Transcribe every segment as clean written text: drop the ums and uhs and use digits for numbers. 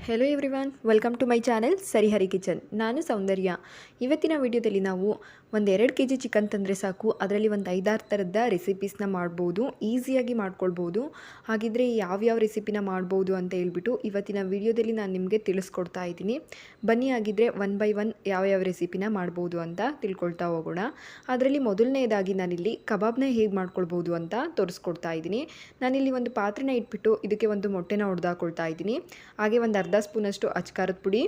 Hello everyone, welcome to my channel Sarihari kitchen. ನಾನು ಸೌಂದರ್ಯ. ಇವತ್ತಿನ ವಿಡಿಯೋದಲ್ಲಿ ನಾವು ಒಂದು 2 kg ಚಿಕನ್ ತಂದರೆ ಸಾಕು, ಅದರಲ್ಲಿ ಒಂದು 5-6 ಥರದ ರೆಸಿಪೀಸ್ನ ಮಾಡ್ಬೋದು, ಈಸಿಯಾಗಿ ಮಾಡ್ಕೊಳ್ಬೋದು. ಹಾಗಿದ್ರೆ ಯಾವ್ಯಾವ ರೆಸಿಪಿನ ಮಾಡ್ಬೋದು ಅಂತ ಹೇಳ್ಬಿಟ್ಟು ಇವತ್ತಿನ ವಿಡಿಯೋದಲ್ಲಿ ನಾನು ನಿಮಗೆ ತಿಳಿಸ್ಕೊಡ್ತಾ ಇದ್ದೀನಿ. ಬನ್ನಿ ಹಾಗಿದ್ರೆ ಒನ್ ಬೈ ಒನ್ ಯಾವ್ಯಾವ ರೆಸಿಪಿನ ಮಾಡ್ಬೋದು ಅಂತ ತಿಳ್ಕೊಳ್ತಾ ಹೋಗೋಣ. ಅದರಲ್ಲಿ ಮೊದಲನೇದಾಗಿ ನಾನಿಲ್ಲಿ ಕಬಾಬ್ನ ಹೇಗೆ ಮಾಡ್ಕೊಳ್ಬೋದು ಅಂತ ತೋರಿಸ್ಕೊಡ್ತಾ ಇದ್ದೀನಿ. ನಾನಿಲ್ಲಿ ಒಂದು ಪಾತ್ರೆನ ಇಟ್ಬಿಟ್ಟು ಇದಕ್ಕೆ ಒಂದು ಮೊಟ್ಟೆನ ಹೊಡೆದಾಕೊಳ್ತಾ ಇದ್ದೀನಿ. ಹಾಗೆ ಒಂದು ಅರ್ಧ ಸ್ಪೂನಷ್ಟು ಅಚ್ಕಾರದ ಪುಡಿ,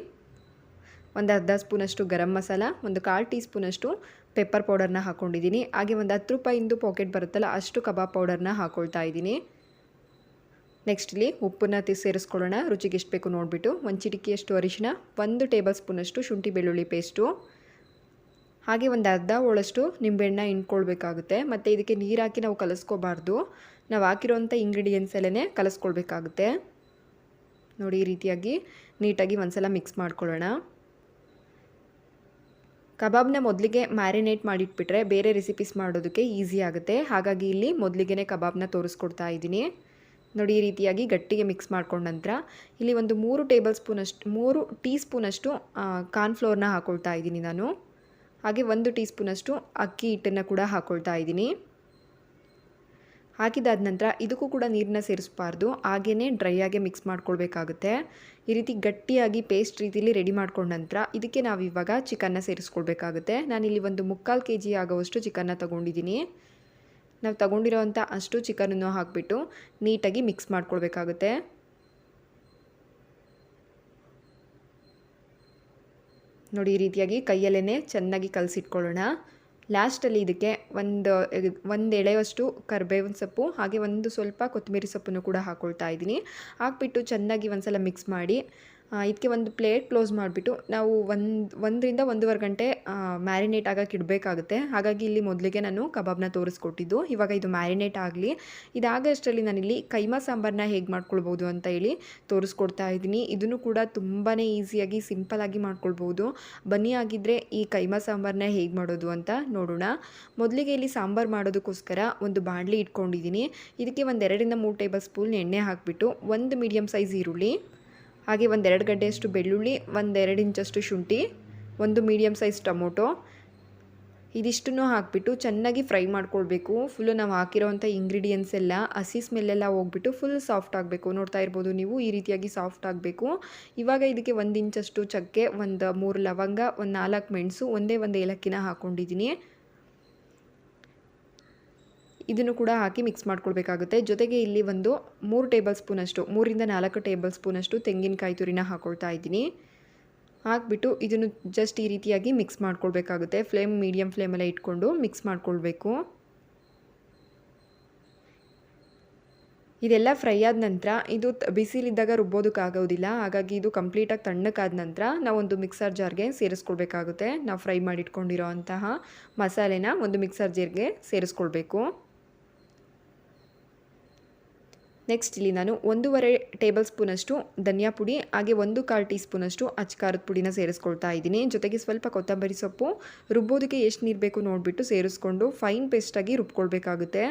ಒಂದು ಅರ್ಧ ಸ್ಪೂನಷ್ಟು ಗರಂ ಮಸಾಲ, ಒಂದು 1/4 ಟೀ ಸ್ಪೂನಷ್ಟು ಪೆಪ್ಪರ್ ಪೌಡರ್ನ ಹಾಕ್ಕೊಂಡಿದ್ದೀನಿ. ಹಾಗೆ ಒಂದು 10 ರೂಪಾಯಿಂದು ಪಾಕೆಟ್ ಬರುತ್ತಲ್ಲ ಅಷ್ಟು ಕಬಾಬ್ ಪೌಡರ್ನ ಹಾಕ್ಕೊಳ್ತಾ ಇದ್ದೀನಿ. ನೆಕ್ಸ್ಟ್ ಇಲ್ಲಿ ಉಪ್ಪನ್ನ ಸೇರಿಸ್ಕೊಳ್ಳೋಣ, ರುಚಿಗೆ ಎಷ್ಟು ಬೇಕು ನೋಡಿಬಿಟ್ಟು. ಒಂದು ಚಿಟಿಕೆಯಷ್ಟು ಅರಿಶಿನ, 1 ಟೇಬಲ್ ಸ್ಪೂನಷ್ಟು ಶುಂಠಿ ಬೆಳ್ಳುಳ್ಳಿ ಪೇಸ್ಟು, ಹಾಗೆ ಒಂದು ಅರ್ಧ ಹೋಳಷ್ಟು ನಿಂಬೆಹಣ್ಣ ಹಿಂಡ್ಕೊಳ್ಬೇಕಾಗುತ್ತೆ. ಮತ್ತು ಇದಕ್ಕೆ ನೀರು ಹಾಕಿ ನಾವು ಕಲಿಸ್ಕೋಬಾರ್ದು, ನಾವು ಹಾಕಿರೋಂಥ ಇಂಗ್ರೀಡಿಯೆಂಟ್ಸ್ ಎಲ್ಲೇ ಕಲಿಸ್ಕೊಳ್ಬೇಕಾಗುತ್ತೆ. ನೋಡಿ, ಈ ರೀತಿಯಾಗಿ ನೀಟಾಗಿ ಒಂದ್ಸಲ ಮಿಕ್ಸ್ ಮಾಡ್ಕೊಳ್ಳೋಣ. ಕಬಾಬ್ನ ಮೊದಲಿಗೆ ಮ್ಯಾರಿನೇಟ್ ಮಾಡಿಟ್ಬಿಟ್ರೆ ಬೇರೆ ರೆಸಿಪೀಸ್ ಮಾಡೋದಕ್ಕೆ ಈಸಿ ಆಗುತ್ತೆ. ಹಾಗಾಗಿ ಇಲ್ಲಿ ಮೊದಲಿಗೆ ಕಬಾಬ್ನ ತೋರಿಸ್ಕೊಡ್ತಾ ಇದ್ದೀನಿ. ನೋಡಿ, ಈ ರೀತಿಯಾಗಿ ಗಟ್ಟಿಗೆ ಮಿಕ್ಸ್ ಮಾಡ್ಕೊಂಡ ನಂತರ ಇಲ್ಲಿ ಒಂದು 3 ಟೀ ಸ್ಪೂನಷ್ಟು ಕಾರ್ನ್ಫ್ಲೋರ್ನ ಹಾಕ್ಕೊಳ್ತಾ ಇದ್ದೀನಿ ನಾನು. ಹಾಗೆ 1 ಟೀ ಸ್ಪೂನಷ್ಟು ಅಕ್ಕಿ ಹಿಟ್ಟನ್ನು ಕೂಡ ಹಾಕ್ಕೊಳ್ತಾ ಇದ್ದೀನಿ. ಹಾಕಿದಾದ ನಂತರ ಇದಕ್ಕೂ ಕೂಡ ನೀರನ್ನ ಸೇರಿಸಬಾರ್ದು, ಹಾಗೇ ಡ್ರೈ ಆಗಿ ಮಿಕ್ಸ್ ಮಾಡ್ಕೊಳ್ಬೇಕಾಗುತ್ತೆ. ಈ ರೀತಿ ಗಟ್ಟಿಯಾಗಿ ಪೇಸ್ಟ್ ರೀತಿಯಲ್ಲಿ ರೆಡಿ ಮಾಡ್ಕೊಂಡ ನಂತರ ಇದಕ್ಕೆ ನಾವು ಇವಾಗ ಚಿಕನ್ನ ಸೇರಿಸ್ಕೊಳ್ಬೇಕಾಗುತ್ತೆ. ನಾನಿಲ್ಲಿ ಒಂದು 3/4 kg ಆಗೋವಷ್ಟು ಚಿಕನ್ನ ತೊಗೊಂಡಿದ್ದೀನಿ. ನಾವು ತೊಗೊಂಡಿರೋವಂಥ ಅಷ್ಟು ಚಿಕನನ್ನು ಹಾಕಿಬಿಟ್ಟು ನೀಟಾಗಿ ಮಿಕ್ಸ್ ಮಾಡ್ಕೊಳ್ಬೇಕಾಗುತ್ತೆ. ನೋಡಿ, ಈ ರೀತಿಯಾಗಿ ಕೈಯಲ್ಲೇ ಚೆನ್ನಾಗಿ ಕಲಸಿಟ್ಕೊಳ್ಳೋಣ. ಲಾಸ್ಟಲ್ಲಿ ಇದಕ್ಕೆ ಒಂದು ಎಳೆಯಷ್ಟು ಕರಿಬೇವಿನ ಸೊಪ್ಪು, ಹಾಗೆ ಒಂದು ಸ್ವಲ್ಪ ಕೊತ್ತಂಬರಿ ಸೊಪ್ಪನ್ನು ಕೂಡ ಹಾಕ್ಕೊಳ್ತಾ ಇದ್ದೀನಿ. ಹಾಕ್ಬಿಟ್ಟು ಚೆನ್ನಾಗಿ ಒಂದ್ಸಲ ಮಿಕ್ಸ್ ಮಾಡಿ ಇದಕ್ಕೆ ಒಂದು ಪ್ಲೇಟ್ ಕ್ಲೋಸ್ ಮಾಡಿಬಿಟ್ಟು ನಾವು 1ರಿಂದ 1.5 ಗಂಟೆ ಮ್ಯಾರಿನೇಟ್ ಆಗೋಕ್ಕೆ ಇಡಬೇಕಾಗುತ್ತೆ. ಹಾಗಾಗಿ ಇಲ್ಲಿ ಮೊದಲಿಗೆ ನಾನು ಕಬಾಬ್ನ ತೋರಿಸ್ಕೊಟ್ಟಿದ್ದು. ಇವಾಗ ಇದು ಮ್ಯಾರಿನೇಟ್ ಆಗಲಿ. ಇದಾಗಷ್ಟರಲ್ಲಿ ನಾನಿಲ್ಲಿ ಕೈಮಾ ಸಾಂಬಾರನ್ನ ಹೇಗೆ ಮಾಡ್ಕೊಳ್ಬೋದು ಅಂತ ಹೇಳಿ ತೋರಿಸ್ಕೊಡ್ತಾ ಇದ್ದೀನಿ. ಇದನ್ನು ಕೂಡ ತುಂಬಾ ಈಸಿಯಾಗಿ ಸಿಂಪಲಾಗಿ ಮಾಡ್ಕೊಳ್ಬೋದು. ಬನ್ನಿ ಆಗಿದ್ದರೆ ಈ ಕೈಮಾ ಸಾಂಬಾರನ್ನ ಹೇಗೆ ಮಾಡೋದು ಅಂತ ನೋಡೋಣ. ಮೊದಲಿಗೆ ಇಲ್ಲಿ ಸಾಂಬಾರು ಮಾಡೋದಕ್ಕೋಸ್ಕರ ಒಂದು ಬಾಣಲಿ ಇಟ್ಕೊಂಡಿದ್ದೀನಿ. ಇದಕ್ಕೆ ಒಂದು 2ರಿಂದ 3 ಟೇಬಲ್ ಸ್ಪೂನ್ ಎಣ್ಣೆ ಹಾಕಿಬಿಟ್ಟು ಒಂದು ಮೀಡಿಯಮ್ ಸೈಜ್ ಈರುಳ್ಳಿ, ಹಾಗೆ ಒಂದು 2 ಗಡ್ಡೆಯಷ್ಟು ಬೆಳ್ಳುಳ್ಳಿ, ಒಂದು 2 ಇಂಚಷ್ಟು ಶುಂಠಿ, ಒಂದು ಮೀಡಿಯಮ್ ಸೈಜ್ ಟೊಮೊಟೊ, ಇದಿಷ್ಟನ್ನು ಹಾಕಿಬಿಟ್ಟು ಚೆನ್ನಾಗಿ ಫ್ರೈ ಮಾಡ್ಕೊಳ್ಬೇಕು. ಫುಲ್ಲು ನಾವು ಹಾಕಿರೋವಂಥ ಇಂಗ್ರೀಡಿಯೆಂಟ್ಸ್ ಎಲ್ಲ ಹಸಿ ಸ್ಮೆಲ್ಲೆಲ್ಲ ಹೋಗ್ಬಿಟ್ಟು ಫುಲ್ ಸಾಫ್ಟ್ ಆಗಬೇಕು. ನೋಡ್ತಾ ಇರ್ಬೋದು ನೀವು, ಈ ರೀತಿಯಾಗಿ ಸಾಫ್ಟ್ ಆಗಬೇಕು. ಇವಾಗ ಇದಕ್ಕೆ 1 ಇಂಚಷ್ಟು ಚಕ್ಕೆ, ಒಂದು 3 ಲವಂಗ, ಒಂದು 4 ಮೆಣಸು, ಒಂದು ಏಲಕ್ಕಿನ ಹಾಕ್ಕೊಂಡಿದ್ದೀನಿ. ಇದನ್ನು ಕೂಡ ಹಾಕಿ ಮಿಕ್ಸ್ ಮಾಡ್ಕೊಳ್ಬೇಕಾಗುತ್ತೆ. ಜೊತೆಗೆ ಇಲ್ಲಿ ಒಂದು 3ರಿಂದ 4 ಟೇಬಲ್ ಸ್ಪೂನಷ್ಟು ತೆಂಗಿನಕಾಯಿ ತುರಿನ ಹಾಕ್ಕೊಳ್ತಾ ಇದ್ದೀನಿ. ಹಾಕ್ಬಿಟ್ಟು ಇದನ್ನು ಜಸ್ಟ್ ಈ ರೀತಿಯಾಗಿ ಮಿಕ್ಸ್ ಮಾಡ್ಕೊಳ್ಬೇಕಾಗುತ್ತೆ. ಮೀಡಿಯಮ್ ಫ್ಲೇಮಲ್ಲೇ ಇಟ್ಕೊಂಡು ಮಿಕ್ಸ್ ಮಾಡ್ಕೊಳ್ಬೇಕು. ಇದೆಲ್ಲ ಫ್ರೈ ಆದ ನಂತರ ಇದು ಬಿಸಿಲಿದ್ದಾಗ ರುಬ್ಬೋದಕ್ಕಾಗೋದಿಲ್ಲ. ಹಾಗಾಗಿ ಇದು ಕಂಪ್ಲೀಟಾಗಿ ತಣ್ಣಕ್ಕಾದ ನಂತರ ನಾವೊಂದು ಮಿಕ್ಸರ್ ಜಾರ್ಗೆ ಸೇರಿಸ್ಕೊಳ್ಬೇಕಾಗುತ್ತೆ. ನಾವು ಫ್ರೈ ಮಾಡಿಟ್ಕೊಂಡಿರೋ ಅಂತಹ ಮಸಾಲೆನ ಒಂದು ಮಿಕ್ಸರ್ ಜಾರ್ಗೆ ಸೇರಿಸ್ಕೊಳ್ಬೇಕು. ನೆಕ್ಸ್ಟ್ ಇಲ್ಲಿ ನಾನು 1.5 ಟೇಬಲ್ ಸ್ಪೂನಷ್ಟು ಧನಿಯಾ ಪುಡಿ, ಹಾಗೆ 1/4 ಟೀ ಸ್ಪೂನಷ್ಟು ಅಚ್ಕಾರದ ಪುಡಿನ ಸೇರಿಸ್ಕೊಳ್ತಾ ಇದ್ದೀನಿ. ಜೊತೆಗೆ ಸ್ವಲ್ಪ ಕೊತ್ತಂಬರಿ ಸೊಪ್ಪು, ರುಬ್ಬೋದಕ್ಕೆ ಎಷ್ಟು ನೀರು ಬೇಕು ನೋಡಿಬಿಟ್ಟು ಸೇರಿಸ್ಕೊಂಡು ಫೈನ್ ಪೇಸ್ಟಾಗಿ ರುಬ್ಕೊಳ್ಬೇಕಾಗುತ್ತೆ.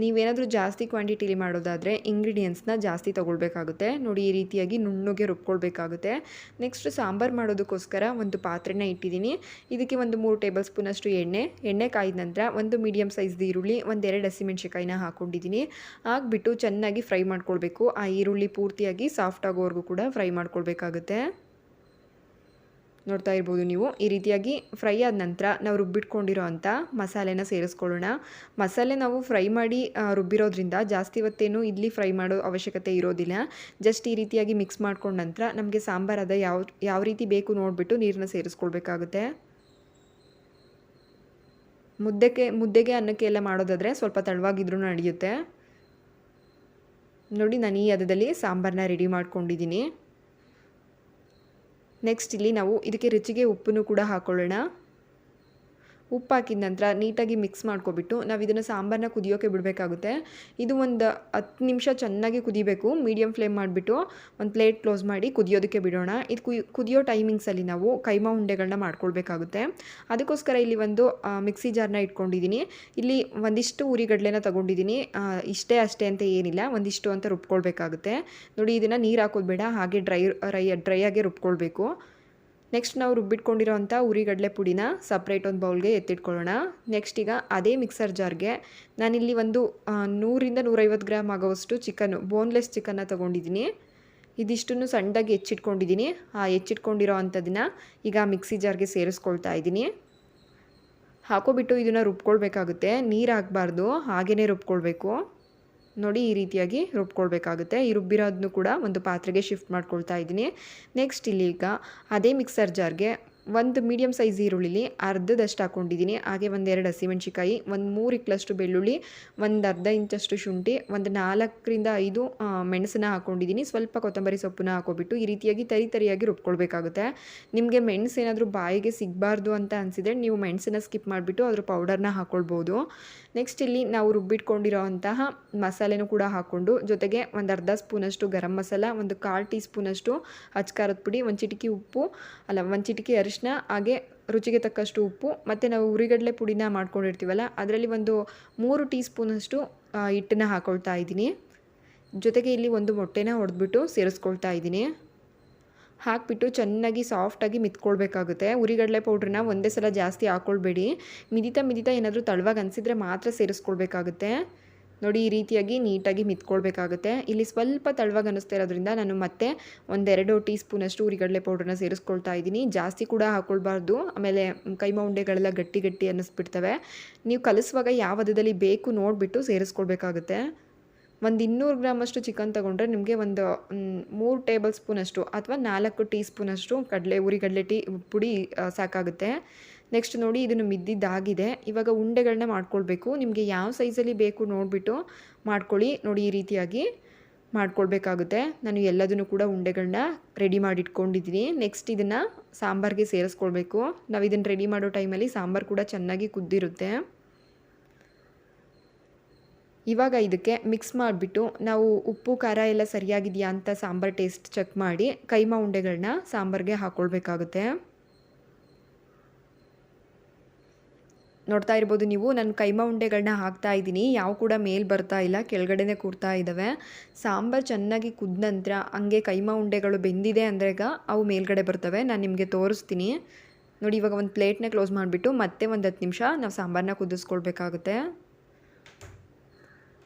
ನೀವೇನಾದರೂ ಜಾಸ್ತಿ ಕ್ವಾಂಟಿಟಿಲಿ ಮಾಡೋದಾದರೆ ಇಂಗ್ರೀಡಿಯೆಂಟ್ಸ್ನ ಜಾಸ್ತಿ ತೊಗೊಳ್ಬೇಕಾಗುತ್ತೆ. ನೋಡಿ, ಈ ರೀತಿಯಾಗಿ ನುಣ್ಣಗೆ ರುಬ್ಕೊಳ್ಬೇಕಾಗುತ್ತೆ. ನೆಕ್ಸ್ಟ್ ಸಾಂಬಾರು ಮಾಡೋದಕ್ಕೋಸ್ಕರ ಒಂದು ಪಾತ್ರೆನ ಇಟ್ಟಿದ್ದೀನಿ. ಇದಕ್ಕೆ ಒಂದು 3 ಟೇಬಲ್ ಸ್ಪೂನಷ್ಟು ಎಣ್ಣೆ ಕಾಯ್ದ ನಂತರ ಒಂದು ಮೀಡಿಯಮ್ ಸೈಜ್ದು ಈರುಳ್ಳಿ, 2 ಹಸಿಮೆಣ್ಸಿಕಾಯಿನ ಹಾಕ್ಕೊಂಡಿದ್ದೀನಿ. ಹಾಕ್ಬಿಟ್ಟು ಚೆನ್ನಾಗಿ ಫ್ರೈ ಮಾಡ್ಕೊಳ್ಬೇಕು. ಆ ಈರುಳ್ಳಿ ಪೂರ್ತಿಯಾಗಿ ಸಾಫ್ಟ್ ಆಗೋವರೆಗೂ ಕೂಡ ಫ್ರೈ ಮಾಡ್ಕೊಳ್ಬೇಕಾಗುತ್ತೆ. ನೋಡ್ತಾ ಇರ್ಬೋದು ನೀವು, ಈ ರೀತಿಯಾಗಿ ಫ್ರೈ ಆದ ನಂತರ ನಾವು ರುಬ್ಬಿಟ್ಕೊಂಡಿರೋ ಅಂಥ ಮಸಾಲೆನ ಸೇರಿಸ್ಕೊಳ್ಳೋಣ. ಮಸಾಲೆ ನಾವು ಫ್ರೈ ಮಾಡಿ ರುಬ್ಬಿರೋದ್ರಿಂದ ಜಾಸ್ತಿ ಹೊತ್ತೇನು ಇಲ್ಲಿ ಫ್ರೈ ಮಾಡೋ ಅವಶ್ಯಕತೆ ಇರೋದಿಲ್ಲ. ಜಸ್ಟ್ ಈ ರೀತಿಯಾಗಿ ಮಿಕ್ಸ್ ಮಾಡ್ಕೊಂಡ ನಂತರ ನಮಗೆ ಸಾಂಬಾರದ ಯಾವ ರೀತಿ ಬೇಕು ನೋಡಿಬಿಟ್ಟು ನೀರನ್ನ ಸೇರಿಸ್ಕೊಳ್ಬೇಕಾಗುತ್ತೆ. ಮುದ್ದೆಗೆ ಅನ್ನಕ್ಕೆ ಎಲ್ಲ ಮಾಡೋದಾದರೆ ಸ್ವಲ್ಪ ತಡವಾಗಿದ್ರೂ ನಡೆಯುತ್ತೆ. ನೋಡಿ, ನಾನು ಈ ಹದದಲ್ಲಿ ಸಾಂಬಾರನ್ನ ರೆಡಿ ಮಾಡ್ಕೊಂಡಿದ್ದೀನಿ. ನೆಕ್ಸ್ಟ್ ಇಲ್ಲಿ ನಾವು ಇದಕ್ಕೆ ರುಚಿಗೆ ಉಪ್ಪನ್ನು ಕೂಡ ಹಾಕ್ಕೊಳ್ಳೋಣ. ಉಪ್ಪು ಹಾಕಿದ ನಂತರ ನೀಟಾಗಿ ಮಿಕ್ಸ್ ಮಾಡ್ಕೊಬಿಟ್ಟು ನಾವು ಇದನ್ನು ಸಾಂಬಾರನ್ನ ಕುದಿಯೋಕ್ಕೆ ಬಿಡಬೇಕಾಗುತ್ತೆ. ಇದು ಒಂದು 10 ನಿಮಿಷ ಚೆನ್ನಾಗಿ ಕುದಿಬೇಕು. ಮೀಡಿಯಮ್ ಫ್ಲೇಮ್ ಮಾಡಿಬಿಟ್ಟು ಒಂದು ಪ್ಲೇಟ್ ಕ್ಲೋಸ್ ಮಾಡಿ ಕುದಿಯೋದಕ್ಕೆ ಬಿಡೋಣ. ಇದು ಕುದಿಯೋ ಟೈಮಿಂಗ್ಸಲ್ಲಿ ನಾವು ಕೈಮಾ ಉಂಡೆಗಳನ್ನ ಮಾಡ್ಕೊಳ್ಬೇಕಾಗುತ್ತೆ. ಅದಕ್ಕೋಸ್ಕರ ಇಲ್ಲಿ ಒಂದು ಮಿಕ್ಸಿ ಜಾರ್ನ ಇಟ್ಕೊಂಡಿದ್ದೀನಿ. ಇಲ್ಲಿ ಒಂದಿಷ್ಟು ಉರಿಗಡಲೆನ ತೊಗೊಂಡಿದ್ದೀನಿ. ಇಷ್ಟೇ ಅಷ್ಟೇ ಅಂತ ಏನಿಲ್ಲ, ಒಂದಿಷ್ಟು ಅಂತ ರುಬ್ಕೊಳ್ಬೇಕಾಗುತ್ತೆ. ನೋಡಿ, ಇದನ್ನು ನೀರು ಹಾಕೋದು ಬೇಡ, ಹಾಗೆ ಡ್ರೈ ಆಗಿ ರುಬ್ಕೊಳ್ಬೇಕು. ನೆಕ್ಸ್ಟ್ ನಾವು ರುಬ್ಬಿಟ್ಕೊಂಡಿರೋ ಅಂಥ ಉರಿಗಡಲೆ ಪುಡಿನ ಸಪ್ರೇಟ್ ಒಂದು ಬೌಲ್ಗೆ ಎತ್ತಿಟ್ಕೊಳ್ಳೋಣ. ನೆಕ್ಸ್ಟ್ ಈಗ ಅದೇ ಮಿಕ್ಸರ್ ಜಾರ್ಗೆ ನಾನಿಲ್ಲಿ ಒಂದು 100ರಿಂದ 150 ಗ್ರಾಮ್ ಆಗೋವಷ್ಟು ಬೋನ್ಲೆಸ್ ಚಿಕನ್ನ ತೊಗೊಂಡಿದ್ದೀನಿ. ಇದಿಷ್ಟನ್ನು ಸಣ್ಣದಾಗಿ ಹೆಚ್ಚಿಟ್ಕೊಂಡಿದ್ದೀನಿ. ಹೆಚ್ಚಿಟ್ಕೊಂಡಿರೋ ಅಂಥದ್ದನ್ನು ಈಗ ಮಿಕ್ಸಿ ಜಾರ್ಗೆ ಸೇರಿಸ್ಕೊಳ್ತಾ ಇದ್ದೀನಿ. ಹಾಕೋಬಿಟ್ಟು ಇದನ್ನು ರುಬ್ಕೊಳ್ಬೇಕಾಗುತ್ತೆ. ನೀರು ಹಾಕಬಾರ್ದು, ಹಾಗೇ ರುಬ್ಕೊಳ್ಬೇಕು. ನೋಡಿ, ಈ ರೀತಿಯಾಗಿ ರುಬ್ಕೊಳ್ಬೇಕಾಗುತ್ತೆ. ಈ ರುಬ್ಬಿರೋದನ್ನು ಕೂಡ ಒಂದು ಪಾತ್ರೆಗೆ ಶಿಫ್ಟ್ ಮಾಡ್ಕೊಳ್ತಾ ಇದ್ದೀನಿ. ನೆಕ್ಸ್ಟ್ ಇಲ್ಲಿ ಈಗ ಅದೇ ಮಿಕ್ಸರ್ ಜಾರ್ಗೆ ಒಂದು ಮೀಡಿಯಮ್ ಸೈಜ್ ಈರುಳ್ಳಿಲಿ ಅರ್ಧದಷ್ಟು ಹಾಕ್ಕೊಂಡಿದ್ದೀನಿ. ಹಾಗೆ 1-2 ಹಸಿಮೆಣ್ಸಿಕಾಯಿ, ಒಂದು 3 ಇಕ್ಲಷ್ಟು ಬೆಳ್ಳುಳ್ಳಿ, ಒಂದು ಅರ್ಧ ಇಂಚಷ್ಟು ಶುಂಠಿ, ಒಂದು 4ರಿಂದ 5 ಮೆಣಸನ್ನ ಹಾಕ್ಕೊಂಡಿದ್ದೀನಿ. ಸ್ವಲ್ಪ ಕೊತ್ತಂಬರಿ ಸೊಪ್ಪನ್ನ ಹಾಕೋಬಿಟ್ಟು ಈ ರೀತಿಯಾಗಿ ತರಿಯಾಗಿ ರುಬ್ಕೊಳ್ಬೇಕಾಗುತ್ತೆ. ನಿಮಗೆ ಮೆಣಸು ಏನಾದರೂ ಬಾಯಿಗೆ ಸಿಗಬಾರ್ದು ಅಂತ ಅನಿಸಿದರೆ ನೀವು ಮೆಣಸನ್ನ ಸ್ಕಿಪ್ ಮಾಡಿಬಿಟ್ಟು ಅದ್ರ ಪೌಡರ್ನ ಹಾಕ್ಕೊಳ್ಬೋದು. ನೆಕ್ಸ್ಟ್ ಇಲ್ಲಿ ನಾವು ರುಬ್ಬಿಟ್ಕೊಂಡಿರೋ ಅಂತಹ ಮಸಾಲೆನೂ ಕೂಡ ಹಾಕ್ಕೊಂಡು, ಜೊತೆಗೆ ಒಂದು ಅರ್ಧ ಸ್ಪೂನಷ್ಟು ಗರಂ ಮಸಾಲ, ಒಂದು 1/4 ಟೀ ಸ್ಪೂನಷ್ಟು ಅಚ್ಕಾರದ ಪುಡಿ, ಒಂದು ಚಿಟಿಕೆ ಒಂದು ಚಿಟಿಕೆ ಅರಿಶಿನ, ಹಾಗೆ ರುಚಿಗೆ ತಕ್ಕಷ್ಟು ಉಪ್ಪು, ಮತ್ತು ನಾವು ಉರಿಗಡಲೆ ಪುಡಿನ ಮಾಡ್ಕೊಂಡಿರ್ತೀವಲ್ಲ ಅದರಲ್ಲಿ ಒಂದು 3 ಟೀ ಸ್ಪೂನಷ್ಟು ಹಿಟ್ಟನ್ನ ಹಾಕ್ಕೊಳ್ತಾ ಇದ್ದೀನಿ. ಜೊತೆಗೆ ಇಲ್ಲಿ ಒಂದು ಮೊಟ್ಟೆನ ಹೊಡೆದ್ಬಿಟ್ಟು ಸೇರಿಸ್ಕೊಳ್ತಾ ಇದ್ದೀನಿ. ಹಾಕಿಬಿಟ್ಟು ಚೆನ್ನಾಗಿ ಸಾಫ್ಟಾಗಿ ಮಿತ್ಕೊಳ್ಬೇಕಾಗುತ್ತೆ. ಉರಿಗಡಲೆ ಪೌಡ್ರನ್ನ ಒಂದೇ ಸಲ ಜಾಸ್ತಿ ಹಾಕ್ಕೊಳ್ಬೇಡಿ. ಮಿದಿತಾ ಏನಾದರೂ ತಳವಾಗಿ ಅನಿಸಿದರೆ ಮಾತ್ರ ಸೇರಿಸ್ಕೊಳ್ಬೇಕಾಗುತ್ತೆ. ನೋಡಿ, ಈ ರೀತಿಯಾಗಿ ನೀಟಾಗಿ ಮಿತ್ಕೊಳ್ಬೇಕಾಗುತ್ತೆ. ಇಲ್ಲಿ ಸ್ವಲ್ಪ ತಳವಾಗಿ ಅನ್ನಿಸ್ತಾ ಇರೋದ್ರಿಂದ ನಾನು ಮತ್ತೆ 1-2 ಟೀ ಸ್ಪೂನಷ್ಟು ಉರಿಗಡಲೆ ಪೌಡ್ರನ್ನ ಸೇರಿಸ್ಕೊಳ್ತಾ ಇದ್ದೀನಿ. ಜಾಸ್ತಿ ಕೂಡ ಹಾಕ್ಕೊಳ್ಬಾರ್ದು, ಆಮೇಲೆ ಕೈಮಾ ಉಂಡೆಗಳೆಲ್ಲ ಗಟ್ಟಿ ಅನ್ನಿಸ್ಬಿಡ್ತವೆ. ನೀವು ಕಲಿಸುವಾಗ ಯಾವ ಹದದಲ್ಲಿ ಬೇಕು ನೋಡಿಬಿಟ್ಟು ಸೇರಿಸ್ಕೊಳ್ಬೇಕಾಗುತ್ತೆ. ಒಂದು 200 ಗ್ರಾಮಷ್ಟು ಚಿಕನ್ ತೊಗೊಂಡ್ರೆ ನಿಮಗೆ ಒಂದು 3 ಟೇಬಲ್ ಸ್ಪೂನಷ್ಟು ಅಥವಾ 4 ಟೀ ಸ್ಪೂನಷ್ಟು ಉರಿಗಡಲೆ ಪುಡಿ ಸಾಕಾಗುತ್ತೆ. ನೆಕ್ಸ್ಟ್ ನೋಡಿ, ಇದನ್ನು ಮಿದ್ದಿದ್ದಾಗಿದೆ. ಇವಾಗ ಉಂಡೆಗಳನ್ನ ಮಾಡ್ಕೊಳ್ಬೇಕು. ನಿಮಗೆ ಯಾವ ಸೈಜಲ್ಲಿ ಬೇಕು ನೋಡಿಬಿಟ್ಟು ಮಾಡ್ಕೊಳ್ಳಿ. ನೋಡಿ, ಈ ರೀತಿಯಾಗಿ ಮಾಡ್ಕೊಳ್ಬೇಕಾಗುತ್ತೆ. ನಾನು ಎಲ್ಲದನ್ನು ಕೂಡ ಉಂಡೆಗಳನ್ನ ರೆಡಿ ಮಾಡಿ ಇಟ್ಕೊಂಡಿದ್ದೀನಿ. ನೆಕ್ಸ್ಟ್ ಇದನ್ನು ಸಾಂಬಾರಿಗೆ ಸೇರಿಸ್ಕೊಳ್ಬೇಕು. ನಾವು ಇದನ್ನು ರೆಡಿ ಮಾಡೋ ಟೈಮಲ್ಲಿ ಸಾಂಬಾರು ಕೂಡ ಚೆನ್ನಾಗಿ ಕುದ್ದಿರುತ್ತೆ. ಇವಾಗ ಇದಕ್ಕೆ ಮಿಕ್ಸ್ ಮಾಡಿಬಿಟ್ಟು ನಾವು ಉಪ್ಪು ಖಾರ ಎಲ್ಲ ಸರಿಯಾಗಿದೆಯಾ ಅಂತ ಸಾಂಬಾರು ಟೇಸ್ಟ್ ಚೆಕ್ ಮಾಡಿ ಕೈಮಾ ಉಂಡೆಗಳನ್ನ ಸಾಂಬಾರಿಗೆ ಹಾಕ್ಕೊಳ್ಬೇಕಾಗುತ್ತೆ. ನೋಡ್ತಾ ಇರ್ಬೋದು ನೀವು, ನಾನು ಕೈಮಾ ಉಂಡೆಗಳನ್ನ ಹಾಕ್ತಾ ಇದ್ದೀನಿ. ಯಾವ ಕೂಡ ಮೇಲ್ ಬರ್ತಾ ಇಲ್ಲ, ಕೆಳಗಡೆನೇ ಕೂರ್ತಾ ಇದ್ದಾವೆ. ಸಾಂಬಾರು ಚೆನ್ನಾಗಿ ಕುದ್ದ ನಂತರ ಹಂಗೆ ಕೈಮಾ ಉಂಡೆಗಳು ಬೆಂದಿದೆ ಅಂದರೆ ಅವು ಮೇಲ್ಗಡೆ ಬರ್ತವೆ. ನಾನು ನಿಮಗೆ ತೋರಿಸ್ತೀನಿ. ನೋಡಿ, ಇವಾಗ ಒಂದು ಪ್ಲೇಟ್ನ ಕ್ಲೋಸ್ ಮಾಡಿಬಿಟ್ಟು ಮತ್ತೆ ಒಂದು 10 ನಿಮಿಷ ನಾವು ಸಾಂಬಾರನ್ನ ಕುದಿಸ್ಕೊಳ್ಬೇಕಾಗುತ್ತೆ.